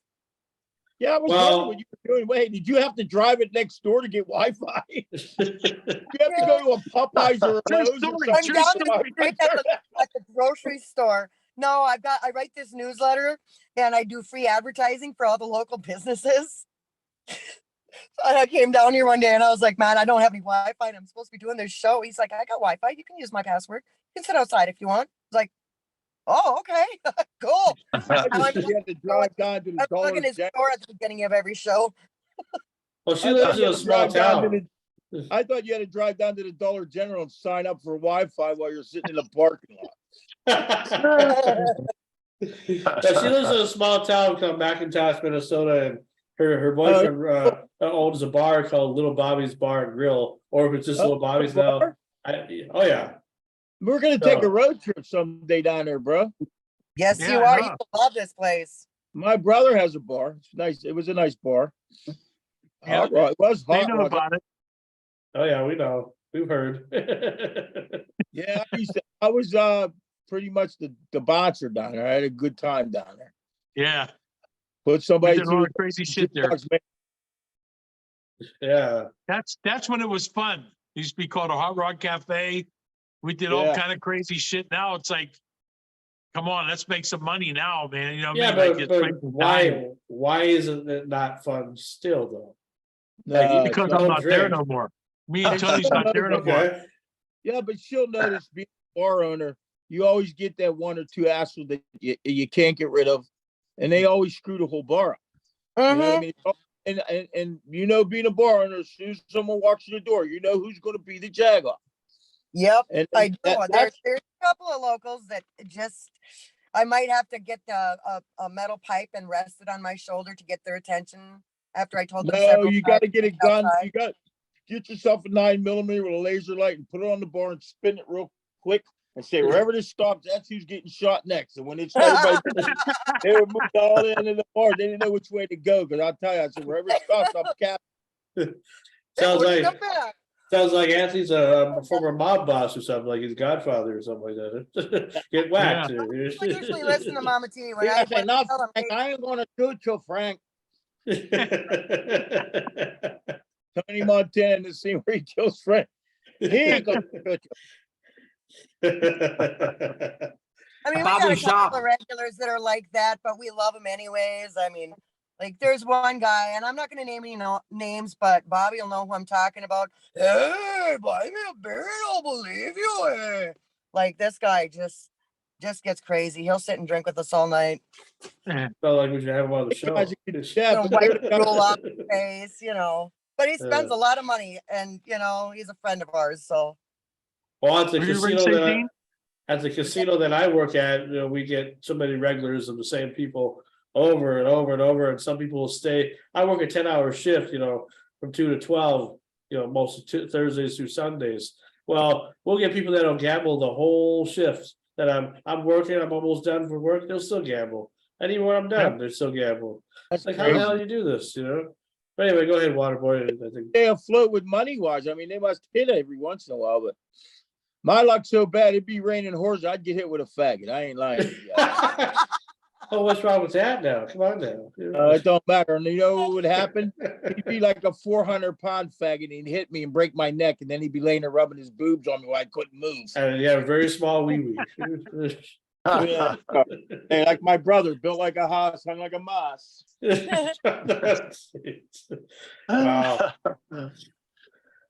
yeah, I was Well- wondering what you were doing. Wait, did you have to drive it next door to get Wi-Fi? You have to go to a Popeyes or a True Lowe's or story, something. I'm true down story. the street at the grocery store. No, I write this newsletter and I do free advertising for all the local businesses. And I came down here one day and I was like, man, I don't have any Wi-Fi and I'm supposed to be doing this show. He's like, I got Wi-Fi. You can use my password. You can sit outside if you want. I was like, oh, okay, cool. You had to drive down to the I Dollar plug in his General. store at the beginning of every show. Well, she I lives thought in you a had to small drive down to town. I thought you had to drive down to the Dollar General and sign up for Wi-Fi while you're sitting in the parking lot. But she lives in a small town called McIntosh, Minnesota, and her boyfriend owns a bar called Little Bobby's Bar and Grill, or if it's just Little Bobby's now. bar? Oh yeah. We're gonna take So- a road trip someday down there, bro. Yes, Yeah, you I are. know. You will love this place. My brother has a bar. It's nice. It was a nice bar. Yeah. Hot Rod. It was They hot. know Rod. about it. Oh yeah, we know. We've heard. Yeah, I was pretty much the bouncer down there. I had a good time down there. Yeah. Put We somebody did a lot through of crazy shit there. Yeah. That's when it was fun. It used to be called a Hot Rod Cafe. We did all Yeah. kind of crazy shit. Now it's like, come on, let's make some money now, man. You know what Yeah, I mean? Like, but, it's but wasting time. why isn't it not fun still though? No, Because don't I'm not there drink. no more. Me and It's Tony's still not there no more. Okay. yeah, but she'll notice being a bar owner, you always get that one or two assholes that you can't get rid of, and they always screw the whole bar up. You know what I mean? And you know, being a bar owner, as soon as someone walks in the door, you know who's going to be the jagoff. Yep, And I do. that's There's a couple of locals that just, I might have to get a metal pipe and rest it on my shoulder to get their attention after I told them no, several you got to times get a gun. outside. You got get yourself a 9mm with a laser light and put it on the bar and spin it real quick and say wherever this stops, that's who's getting shot next. And when it's everybody, they would move all into the bar. They didn't know which way to go because I'll tell you, I said wherever it stops, I'm capping. Sounds Or like come back. Sounds like Anthony's a former mob boss or something, like his godfather or something like that. Get whacked. I usually listen to Mama T when Yeah, I I say, no, tell them, Frank, I ain't gonna shoot you, Frank. Tony Montana in the scene where he kills Frank. He ain't gonna shoot you. I mean, we Bobby got a Shop. couple of regulars that are like that, but we love them anyways. I mean, like there's one guy, and I'm not going to name any names, but Bobby will know who I'm talking about. Hey, buy me a beer, I'll believe you. Eh. Like this guy just gets crazy. He'll sit and drink with us all night. Felt like we should have him on the show. Guys, yeah, Some but white they're the guys- roll off his face, you know. But he spends a lot of money, and you know he's a friend of ours. So Well, at the Were you ready casino to say, that Dean? at the casino that I work at, you know, we get so many regulars of the same people over and over and over, and some people will stay. I work a 10-hour shift, you know, from 2 to 12, you know, most of Thursdays through Sundays. Well, we'll get people that don't gamble the whole shift. That I'm working, I'm almost done for work, they'll still gamble. And even when I'm done, they still gamble. That's It's like, how the crazy. hell do you do this, you know? But anyway, go ahead, Waterboy. I think. They afloat with money wise. I mean, they must hit every once in a while, but my luck's so bad, it'd be raining horses, I'd get hit with a faggot. I ain't lying to you. Oh, what's wrong with that now? Come on now. It don't matter. And you know what would happen? He'd be like a 400-pound faggot, and he'd hit me and break my neck, and then he'd be laying there rubbing his boobs on me while I couldn't move. And yeah, very small wee wee. Yeah. Hey, like my brother, built like a house, hung like a mouse. Wow.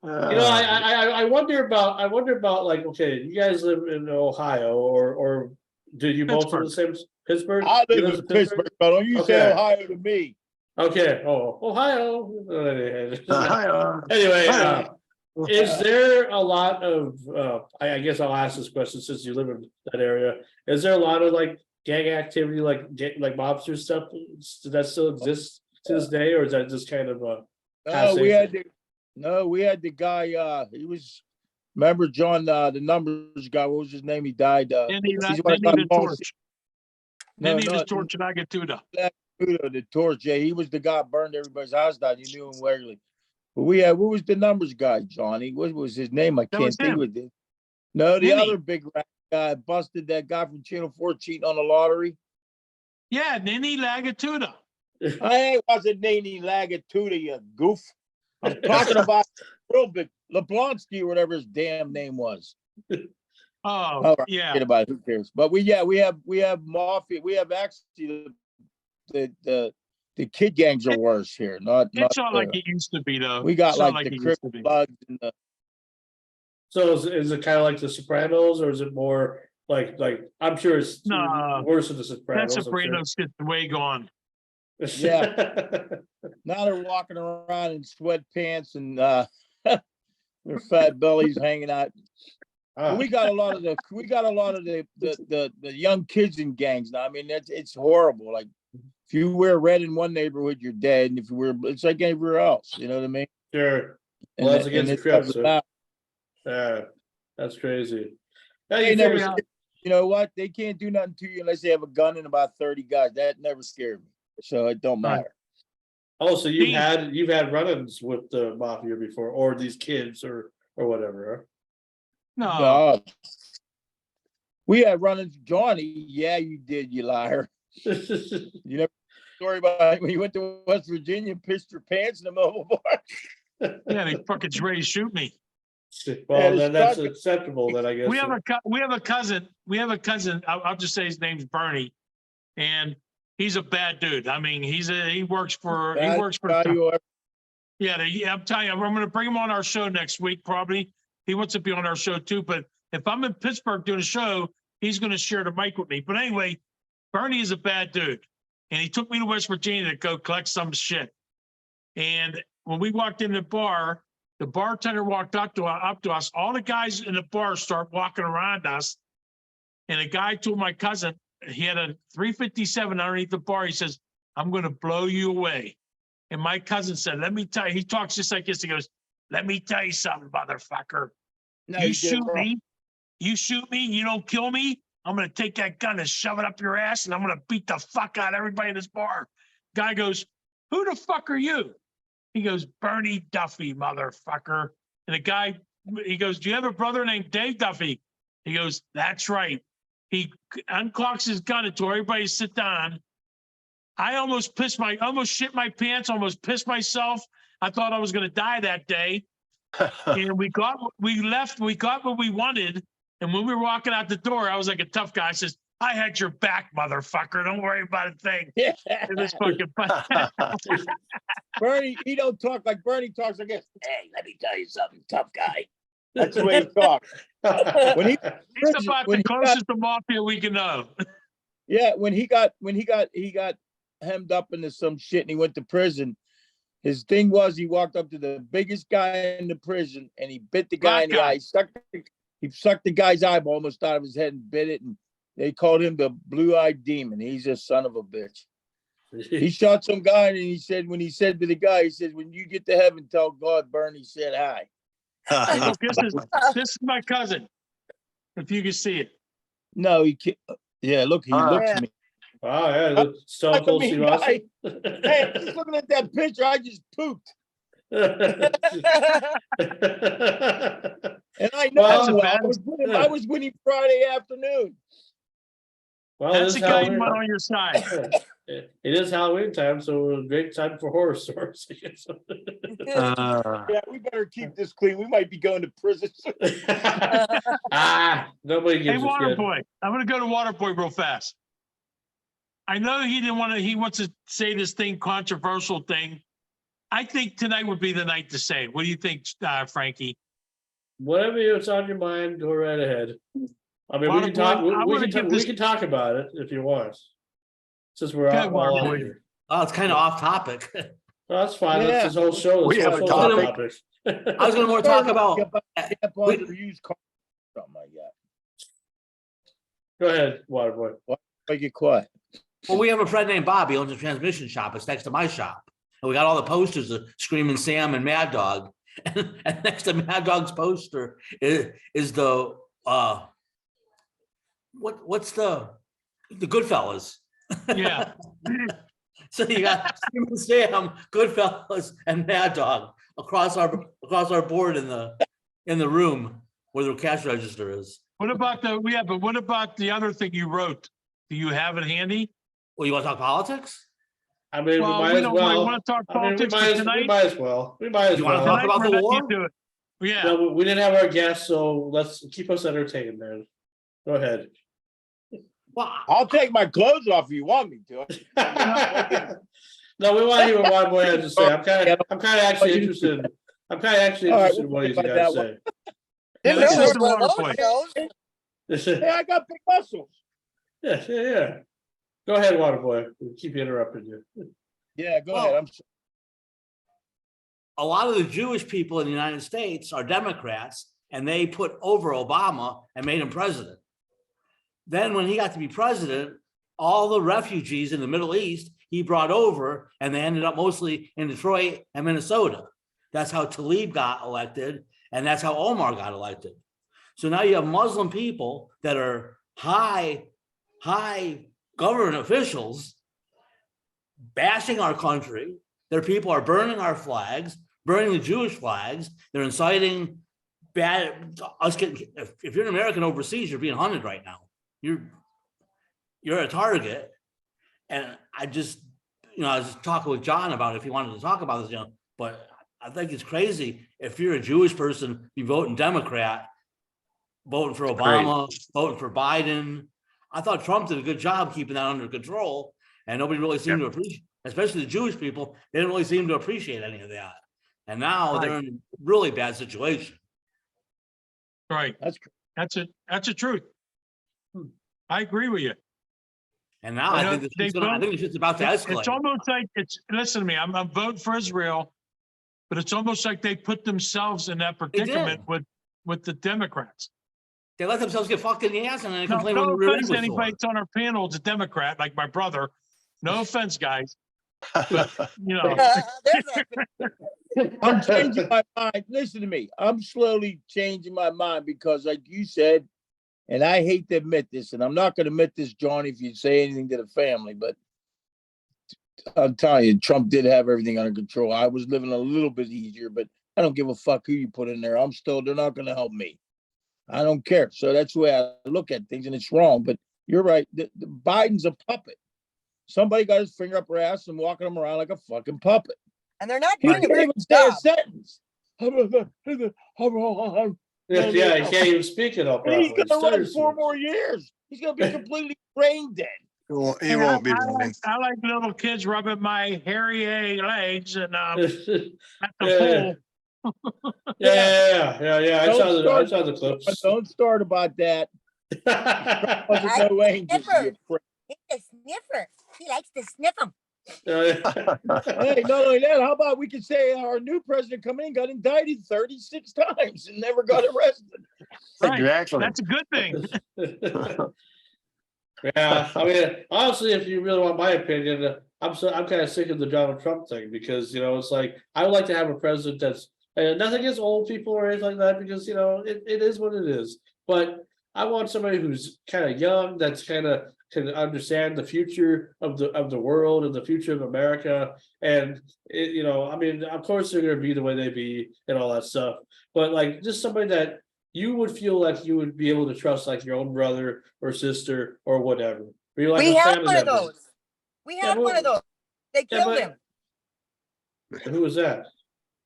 You know, I wonder about like, okay, you guys live in Ohio, or did you both live in the same Pittsburgh? I You live in Pittsburgh, but don't you Okay. say Ohio to me. Okay, oh, Ohio. Hi, Anyway, hi. is there a lot of, I guess I'll ask this question since you live in that area. Is there a lot of like gang activity, like mobster stuff? Does that still exist to this day, or is that just kind of No, we had the guy, he was, remember John, the numbers guy, what was his name? He died. Then he he's what I need got a wrong. torch. No, Then he was no, torch and I get to the. the torch. Yeah, he was the guy that burned everybody's house down. You knew him regularly. But we had, what was the numbers guy, Johnny? What was his name? I That can't was think him. of it. No, the Denny. other big rat guy busted that guy from Channel 4 cheating on the lottery. Yeah, Nini Lagatuda. I ain't wasn't Nene Lagatuda, you goof. I'm talking about real big LeBlonsky or whatever his damn name was. Oh, All right, yeah. forget about it, who cares? But we have mafia. We have actually the kid gangs are worse here. It's not like it used to be, though. we got It's not like the it used Crip to be. Bloods and the So is it kind of like the Sopranos, or is it more like I'm sure it's No, worse than the That Sopranos? I'm sure. Sopranos gets way gone. Yeah. Now they're walking around in sweatpants and their fat bellies hanging out. Ah, We got a lot of the young kids in gangs now. I mean, it's horrible. Like if you wear red in one neighborhood, you're dead, and if you wear, it's like everywhere else. You know what I mean? sure. And Well, that's it- against the and it Crips. doesn't So, matter. yeah, that's crazy. Now They you never figure, scared- you know what? They can't do nothing to you unless they have a gun and about 30 guys. That never scared me. So it don't Right. matter. oh, so you've Dean. had run-ins with the mafia before, or these kids, or whatever. No, No. We had run-ins, Johnny. Yeah, you did, you liar. Huh? You never story about when you went to West Virginia and pissed your pants in the mobile bar. yeah, they fucking ready to shoot me. Well, it's then that's not- acceptable. Then I guess. We have a cousin. I'll just say his name's Bernie, and he's a bad dude. I mean, he works for. Yeah, I'm telling you, I'm going to bring him on our show next week. Probably he wants to be on our show too. But if I'm in Pittsburgh doing a show, he's going to share the mic with me. But anyway, Bernie is a bad dude, and he took me to West Virginia to go collect some shit. And when we walked in the bar, the bartender walked up to us. All the guys in the bar start walking around us, and a guy told my cousin he had a 357 underneath the bar. He says, "I'm going to blow you away." And my cousin said, "Let me tell you." He talks just like this. He goes, "Let me tell you something, motherfucker. You shoot me, you don't kill me. I'm going to take that gun and shove it up your ass, and I'm going to beat the fuck out of everybody in this bar." Guy goes, "Who the fuck are you?" He goes, "Bernie Duffy, motherfucker." And the guy, he goes, "Do you have a brother named Dave Duffy?" He goes, "That's right." He unclocks his gun and told everybody to sit down. I almost shit my pants, almost pissed myself. I thought I was going to die that day. And we got what we wanted. And when we were walking out the door, I was like a tough guy. I says, "I had your back, motherfucker. Don't worry about a thing." Yeah. It was fucking fun. Bernie, he don't talk like Bernie talks like this. Hey, let me tell you something, tough guy. That's the way he talks. When he, He's about the closest to mafia we can know. yeah, when he got hemmed up into some shit and he went to prison. His thing was he walked up to the biggest guy in the prison and he bit the guy in the eye. He sucked the guy's eyeball almost out of his head and bit it. And they called him the blue-eyed demon. He's a son of a bitch. He shot some guy and he said, when he said to the guy, he said, "When you get to heaven, tell God Bernie said hi." Hey, look, this is my cousin. If you can see it. No, he can't. Yeah, look, he looks yeah. at me. Oh, yeah, Stone Cold Steve Austin. Hey, just looking at that picture, I just pooped. And I know Well, him well. bad- I was with him Friday afternoon. Well, That's this the guy you Halloween. want on your side. It is Halloween time, so a great time for horror stories. Yeah, we better keep this clean. We might be going to prison soon. Nobody Hey, gives a shit. Waterboy, I'm going to go to Waterboy real fast. I know he wants to say this controversial thing. I think tonight would be the night to say it. What do you think, Frankie? Whatever it's on your mind, go right ahead. I mean, we can Waterboy, talk. I wanna give We this- can talk about it if you want. Since we're Go all ahead, on Waterboy. here. Oh, it's kind of off topic. Well, that's fine. Yeah. That's his whole show. We This had whole a show's on topic. topics. I was going to more talk about. Camp on the used car, something like that. Go ahead, Waterboy. I get quiet. Well, we have a friend named Bob. He owns a transmission shop. It's next to my shop. And we got all the posters of Screaming Sam and Mad Dog. And next to Mad Dog's poster is the what's the Goodfellas. Yeah. So you got Screaming Sam, Goodfellas, and Mad Dog across our board in the room where the cash register is. What about but what about the other thing you wrote? Do you have it handy? Well, you want to talk politics? I mean, Well, we might we as don't really well. want to talk I mean, we politics, but might tonight, as well. We might as You wanna well. talk tonight about we're the letting war? you do it. Yeah. No, we didn't have our guests, so let's keep us entertained, man. Go ahead. Well, I'll take my clothes off if you want me to. No, we want to hear what Boy has to say. I'm kind of actually interested. I'm kind of actually All right, interested in what we'll he's talk got about to say. Yeah, Didn't let's know listen to there were Waterboy. those shows. Hey, I got big muscles. Yeah. Go ahead, Waterboy. We'll keep interrupting you. Yeah, go ahead. I'm sorry. a lot of the Jewish people in the United States are Democrats, and they put over Obama and made him president. Then when he got to be president, all the refugees in the Middle East he brought over, and they ended up mostly in Detroit and Minnesota. That's how Tlaib got elected, and that's how Omar got elected. So now you have Muslim people that are high government officials bashing our country. Their people are burning our flags, burning the Jewish flags. They're inciting us getting, if you're an American overseas, you're being hunted right now. You're a target. And I just, I was just talking with John about if he wanted to talk about this, but I think it's crazy if you're a Jewish person, you voting Democrat, voting for Obama, voting for Biden. I thought Trump did a good job keeping that under control, and nobody really seemed to appreciate, especially the Jewish people. They didn't really seem to appreciate any of that. And now they're in a really bad situation. Right. That's a truth. I agree with you. And now I think it's just about to escalate. It's almost like listen to me, I'm voting for Israel, but it's almost like they put themselves in that predicament with the Democrats. They let themselves get fucked in the ass and then they complain No when the rear end offense was to anybody that's on our panel is a Democrat, like my brother. No offense, guys. But, I'm changing my mind. Listen to me. I'm slowly changing my mind because, like you said, and I hate to admit this, and I'm not going to admit this, John, if you say anything to the family, but I'm telling you, Trump did have everything under control. I was living a little bit easier, but I don't give a fuck who you put in there. They're not gonna help me. I don't care. So that's the way I look at things, and it's wrong. But you're right. The Biden's a puppet. Somebody got his finger up her ass and walking him around like a fucking puppet. And they're not He doing a can't very even good say a job. sentence. Yeah, he can't even speak it all And he's properly. gonna run Stutters 4 too more years. He's gonna be completely brain dead. He won't be running. I like little kids rubbing my hairy legs and much. at the Yeah, pool. yeah. I saw Don't the clips. Don't start about that. Wasn't I no angel, you sniffer. prick. He's a sniffer. He likes to sniff them. Hey, not only that, how about we could say our new president come in, got indicted 36 times and never got arrested. Right. Exactly. That's a good thing. Yeah, I mean, honestly, if you really want my opinion, I'm kind of sick of the Donald Trump thing because it's like I would like to have a president that's nothing against old people or anything like that because it is what it is. But I want somebody who's kind of young, that's kind of can understand the future of the world and the future of America. And I mean, of course they're gonna be the way they be and all that stuff. But like just somebody that you would feel like you would be able to trust, like your own brother or sister or whatever. Or you're like We a had family one of member. those. We had one of those. They Yeah, killed but- him. Who was that?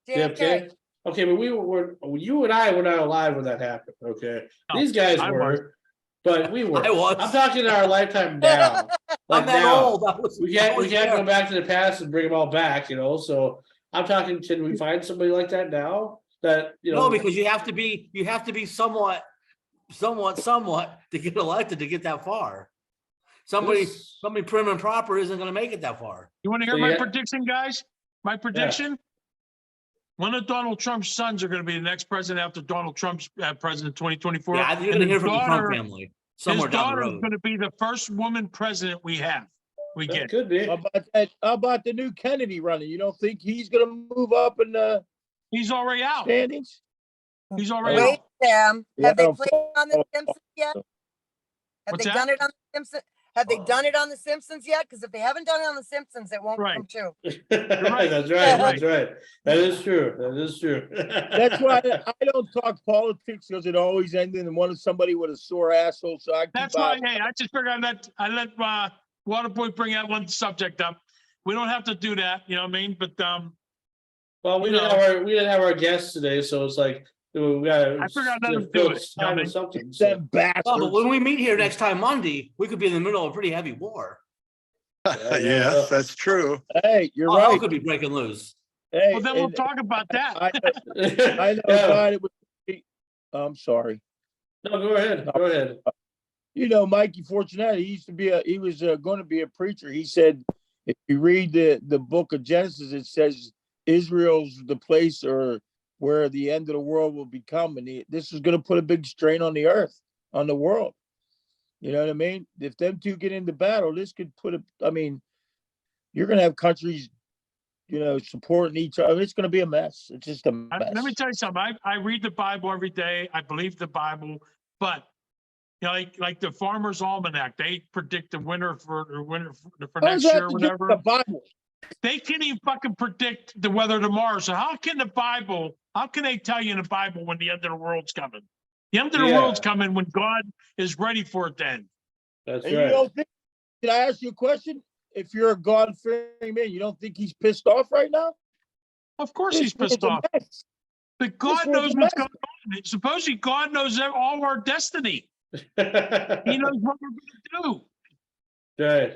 JFK. Okay, but you and I were not alive when that happened. Okay, No, these guys I were, was. but we were. I was. I'm talking in our lifetime now. Like I'm that now. old. We I can't was go there. back to the past and bring them all back. So I'm talking. Can we find somebody like that now? That No, because you have to be somewhat to get elected to get that far. Somebody prim and proper isn't going to make it that far. You want to hear So my yeah. prediction, guys? My prediction? One of Donald Trump's sons are going to be the next president after Donald Trump's president 2024. Yeah, you're going to hear from the Trump family somewhere His down the daughter is road. going to be the first woman president we That get. could be. How about that? How about the new Kennedy running? You don't think he's gonna move up in the He's already out. standings? He's already Wait, out. Sam. Yeah, Have they I don't played on the Simpsons yet? Have What's they that? done it on the Simpsons? Have they done it on the Simpsons yet? Because if they haven't done it on the Simpsons, it won't Right. come true. right. That's right. That's right. That is true. That is true. That's why I don't talk politics because it always ends in one of somebody with a sore asshole. So I keep That's why, out. hey, I just figured I let Waterboy bring that one subject up. We don't have to do that, you know what I mean? But Well, we didn't have our guests today, so it's like we got. I figured I'd let them do it, you know what I mean? Something. So. Them bastards. Well, but when we meet here next time Monday, we could be in the middle of a pretty heavy war. Yes, that's true. Hey, you're Hell right. could be breaking loose. Hey, well, then we'll and talk about that. I know Yeah. God, it was. I'm sorry. No, go ahead. Go ahead. Mikey Fortunato, he was going to be a preacher. He said, if you read the book of Genesis, it says Israel's the place or where the end of the world will become. And this is going to put a big strain on the earth, on the world. You know what I mean? If them two get into battle, this could you're going to have countries, supporting each other. It's going to be a mess. It's just a mess. Let me tell you something. I read the Bible every day. I believe the Bible, but like the Farmer's Almanac, they predict the winter for How does next that year have or to do with whatever. the Bible? They can't even fucking predict the weather tomorrow. So how can they tell you in the Bible when the end of the world's coming? The end of the world's coming when God is ready for it then. That's And right. you don't think, can I ask you a question? If you're a God-fearing man, you don't think he's pissed off right now? Of course This he's pissed world's a off. mess. But God This world's knows a what's mess. going on. Supposedly God knows all our destiny. He knows what we're going to do. Right.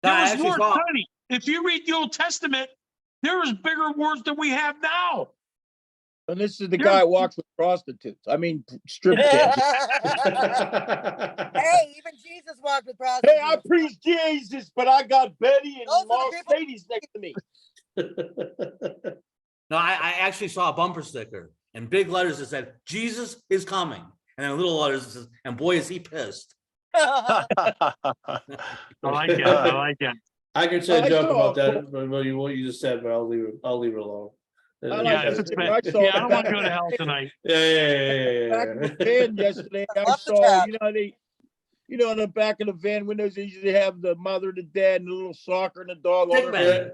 There I was actually wars saw- plenty. If you read the Old Testament, there was bigger wars than we have now. And this is the guy who walks with prostitutes. I mean, strip clubs. Hey, even Jesus walked with Hey, I prostitutes. preach Jesus, but I got Betty and Those are the Mark people- Sadie's next to me. No, I actually saw a bumper sticker in big letters that said, Jesus is coming. And then little letters that says, and boy, is he pissed. I like it. I like it. I could say a I joke saw about a that, but what you just said, but I'll leave it alone. I Yeah, like it's that. a bit. I saw Yeah, I don't the want to back- go to hell tonight. Yeah. Back of the van yesterday, I Off the saw, top. on the back of the van windows, they usually have the mother, the dad, and the little soccer and the dog. all Stick their- man.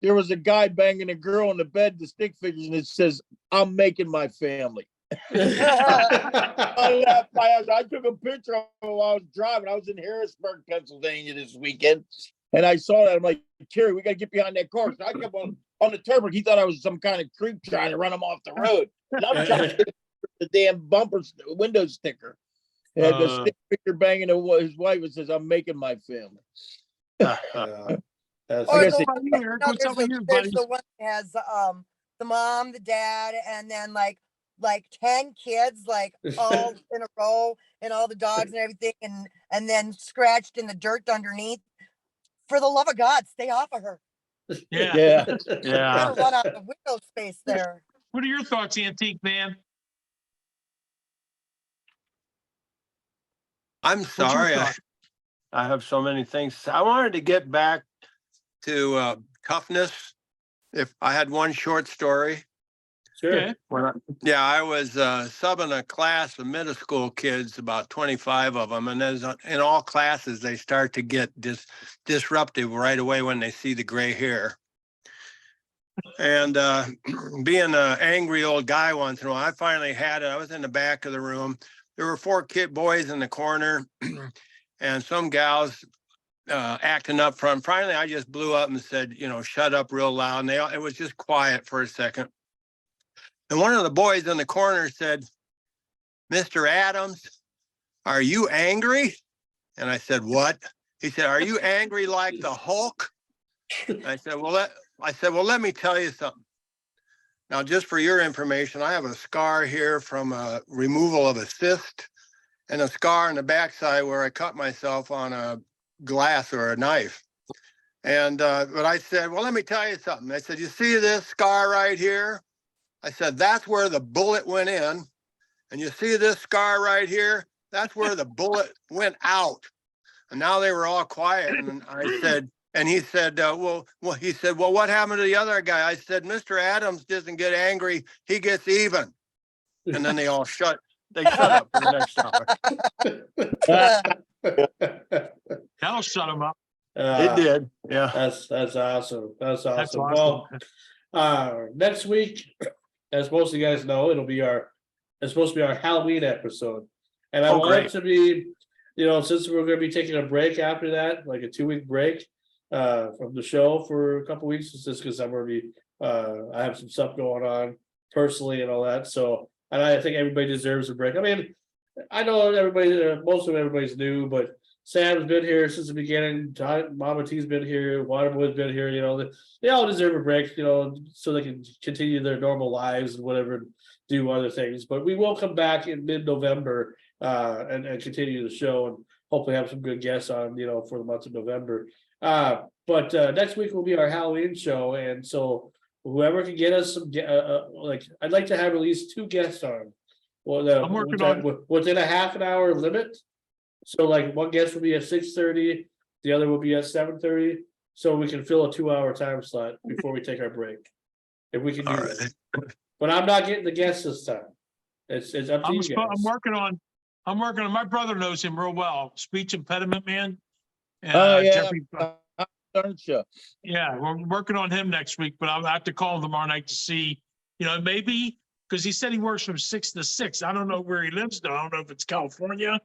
there was a guy banging a girl in the bed, the stick figures, and it says, "I'm making my family." I laughed my ass. I took a picture of it while I was driving. I was in Harrisburg, Pennsylvania this weekend, and I saw that. I'm like, Terry, we got to get behind that car. So I kept on the turnpike. He thought I was some kind of creep trying to run him off the road. And I'm trying to get the damn bumper window sticker. And the stick figure banging his wife. It says, "I'm making my family." That's Or guess the it- one, Here, no, what's there's over the, here, there's buddies? the one that has the mom, the dad, and then like 10 kids like all in a row, and all the dogs and everything, and then scratched in the dirt underneath. For the love of God, stay off of her. Yeah. Yeah. You're Yeah. gonna run out of window space there. What are your thoughts, Antique Man? I'm What's your sorry. thought? I have so many things. I wanted to get back to toughness. If I had one short story. Sure. Okay. Yeah, I was subbing a class of middle school kids, about 25 of them. And as in all classes, they start to get disruptive right away when they see the gray hair. And being an angry old guy once in a while, I finally had it. I was in the back of the room. There were 4 boys in the corner and some gals acting up front. Finally, I just blew up and said, shut up real loud. And it was just quiet for a second. And one of the boys in the corner said, "Mr. Adams, are you angry?" And I said, "What?" He said, "Are you angry like the Hulk?" I said, well, let me tell you something. Now, just for your information, I have a scar here from removal of a cyst and a scar on the backside where I cut myself on a glass or a knife. And but I said, well, let me tell you something. I said, you see this scar right here? I said, that's where the bullet went in. And you see this scar right here? That's where the bullet went out. And now they were all quiet. And I said, and he said, well, he said, well, what happened to the other guy? I said, Mr. Adams doesn't get angry. He gets even. And then they shut up for the next hour. That'll shut them up. It did. Yeah. That's awesome. That's awesome. That's awesome. Well, next week, as most of you guys know, it's supposed to be our Halloween episode. And I want it to be, since we're going to be taking a break after that, like a 2-week break from the show for a couple weeks, it's just because I'm going to be, I have some stuff going on personally and all that. So, and I think everybody deserves a break. I mean, I know most of everybody's new, but Sam's been here since the beginning. Mama T's been here. Waterboy's been here. They all deserve a break, so they can continue their normal lives and whatever, do other things. But we will come back in mid-November and continue the show and hopefully have some good guests on, for the month of November. But next week will be our Halloween show, and so whoever can get us some, I'd like to have at least 2 guests on. Well, I'm working on within a half an hour limit. So like one guest will be at 6:30, the other will be at 7:30, so we can fill a 2-hour time slot before we take our break. If we can do that. But I'm not getting the guests this time. It's up to you guys. I'm working on. My brother knows him real well. Speech impediment man. Oh, yeah. Jeffrey, Aren't you? yeah, we're working on him next week, but I'll have to call him tomorrow night to see. Maybe because he said he works from 6 to 6. I don't know where he lives though. I don't know if it's California.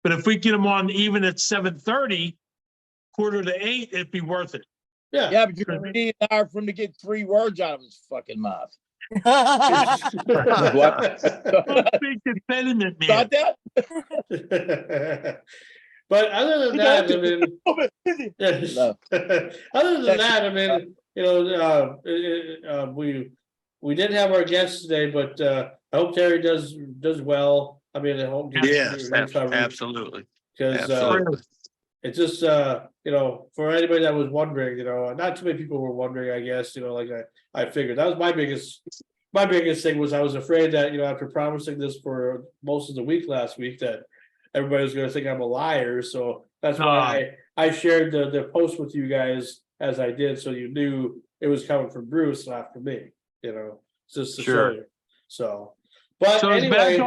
But if we get him on even at 7:30, 7:45, it'd be worth it. Yeah, but you're going to need an hour for him to get 3 words out of his fucking mouth. Big impediment, man. Got that? But other than that, I mean, other than that, I mean, we didn't have our guests today, but I hope Terry does well. I mean, I hope. Yes, absolutely. Because it's just for anybody that was wondering, not too many people were wondering, I guess, like I figured that was my biggest thing was I was afraid that after promising this for most of the week last week that everybody was going to think I'm a liar. So that's why I shared the post with you guys as I did, so you knew it was coming from Bruce, not from me. Just to show you. So, but So anyway,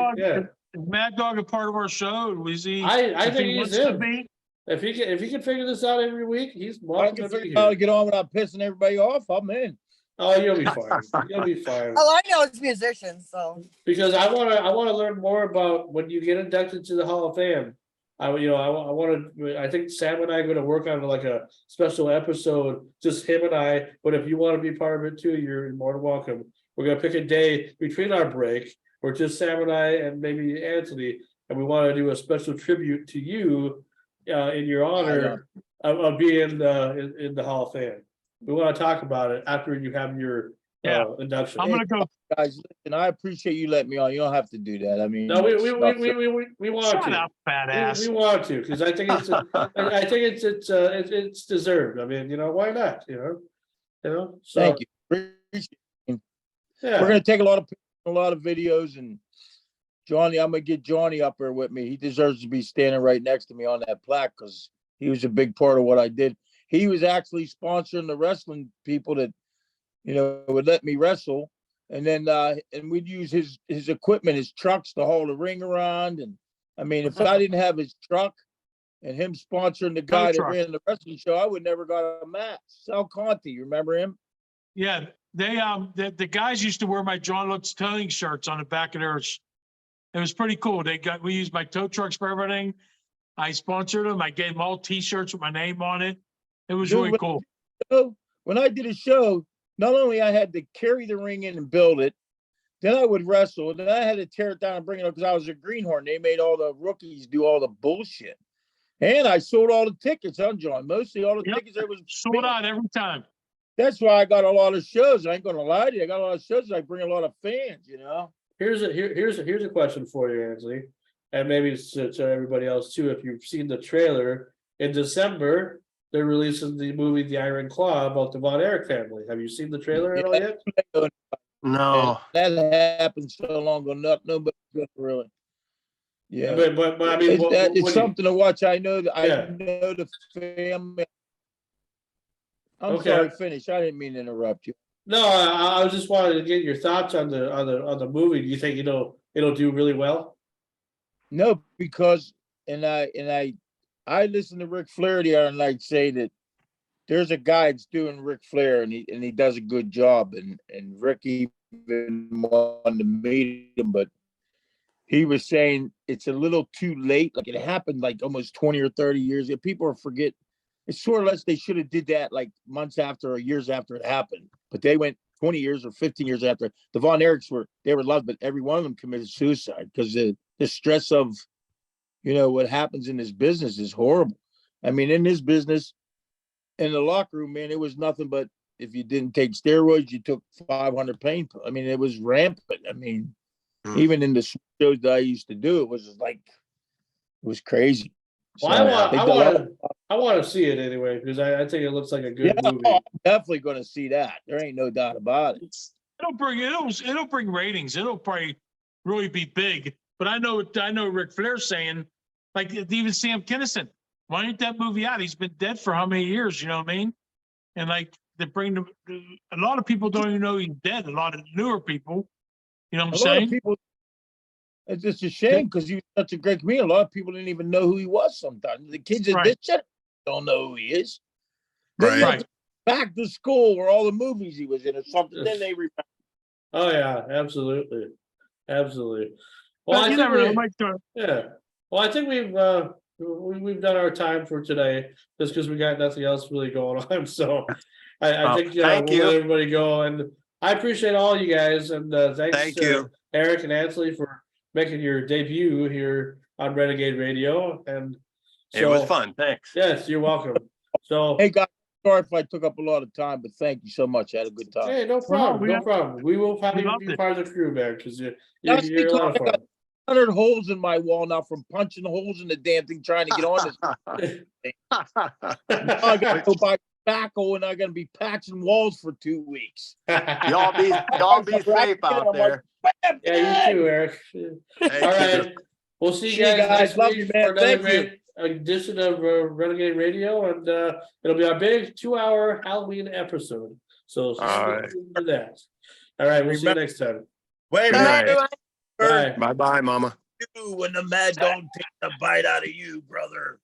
is Mad Dog a part of our show? Was he? I think he's in. If he can figure this out every week, he's I welcome can to be figure out how to here. get on without pissing everybody off. I'm in. Oh, you'll be fine. You'll be fine. All I know is musicians, so. Because I wanna learn more about when you get inducted to the Hall of Fame. I think Sam and I are gonna work on like a special episode, just him and I, but if you wanna be part of it too, you're more than welcome. We're gonna pick a day between our break, where just Sam and I and maybe Anthony, and we wanna do a special tribute to you. In your honor of being in the Hall of Fame. We wanna talk about it after you have your Yeah. induction. I'm gonna go. Guys, listen, I appreciate you letting me on. You don't have to do that. I mean, No, it's not fair. we want Shut to. up, badass. We want to, because I think it's deserved. I mean, why not, so. Thank you. Appreciate it. We're Yeah, gonna take a lot of videos, and Johnny, I'm gonna get Johnny up here with me. He deserves to be standing right next to me on that plaque because he was a big part of what I did. He was actually sponsoring the wrestling people that, would let me wrestle. And then and we'd use his equipment, his trucks to haul the ring around. And I mean, if I didn't have his truck and him sponsoring the guy that truck. ran the wrestling show, I would never got a match. Sal Conti, you remember him? Yeah, they the guys used to wear my John Lutz towing shirts on the back of theirs. It was pretty cool. We used my tow trucks for everything. I sponsored them. I gave them all T-shirts with my name on it. It was really cool. So when I did a show, not only I had to carry the ring in and build it, then I would wrestle, and then I had to tear it down and bring it up because I was a greenhorn. They made all the rookies do all the bullshit. And I sold all the tickets, huh, John? Mostly all the Yep. tickets that was Sold out every time. That's why I got a lot of shows. I ain't gonna lie to you. I got a lot of shows. I bring a lot of fans, here's a question for you, Anthony, and maybe it's to everybody else too. If you've seen the trailer in December, they're releasing the movie The Iron Claw about the Von Erich family. Have you seen the trailer at all yet? No. And that happened so long ago. Nobody really. Yeah. But I mean, It's something to watch. I know that Yeah. I know the family. I'm Okay. sorry, finish. I didn't mean to interrupt you. No, I was just wanted to get your thoughts on the movie. Do you think it'll do really well? No, because I listened to Ric Flair the other night say that there's a guy that's doing Ric Flair and he does a good job, and Rick even wanted to meet him, but he was saying it's a little too late. Like it happened like almost 20 or 30 years ago. People forget. It's sort of less they should have did that like months after or years after it happened. But they went 20 years or 15 years after. The Von Erichs were loved, but every one of them committed suicide because the stress of, what happens in this business is horrible. I mean, in this business, in the locker room, man, it was nothing but if you didn't take steroids, you took 500 pain pills. I mean, it was rampant. I mean, even in the shows that I used to do, it was crazy. Well, I want to see it anyway because I think it looks like a good movie. I'm definitely going to see that. There ain't no doubt about it. It'll bring ratings. It'll probably really be big. But I know Ric Flair's saying, like even Sam Kinison, why ain't that movie out? He's been dead for how many years? You know what I mean? And like they bring a lot of people don't even know he's dead. A lot of newer people, you know what I'm saying? A lot of people. It's just a shame because he was such a great comedian. A lot of people didn't even know who he was sometimes. The kids in this shit don't know who he is. Right. Back to school where all the movies he was in or something, then they remember. Oh yeah, absolutely. Well, Well, you never know. Yeah. Well, I think we've done our time for today just because we got nothing else really going on. So I think we'll let everybody go, and I appreciate all you guys, and thanks to Eric and Anthony for making your debut here on Renegade Radio. And so, it was fun. Thanks. Yes, you're welcome. So hey guys, sorry if I took up a lot of time, but thank you so much. I had a good time. hey, no problem. No problem. We will probably be part of the crew, man, because you're a lot of fun. 100 holes in my wall now from punching holes in the damn thing trying to get on this thing. Now I gotta go buy tobacco and I'm gonna be patching walls for 2 weeks. Y'all be safe out there. Yeah, you too, Eric. All right. We'll see you guys next Love week you, man. for another Thank great edition of Renegade Radio, and it'll be our big 2-hour Halloween episode. So stay tuned for that. All right, we'll see you next time. Wait a minute. Bye. Bye-bye, Mama. When the mad dog takes a bite out of you, brother.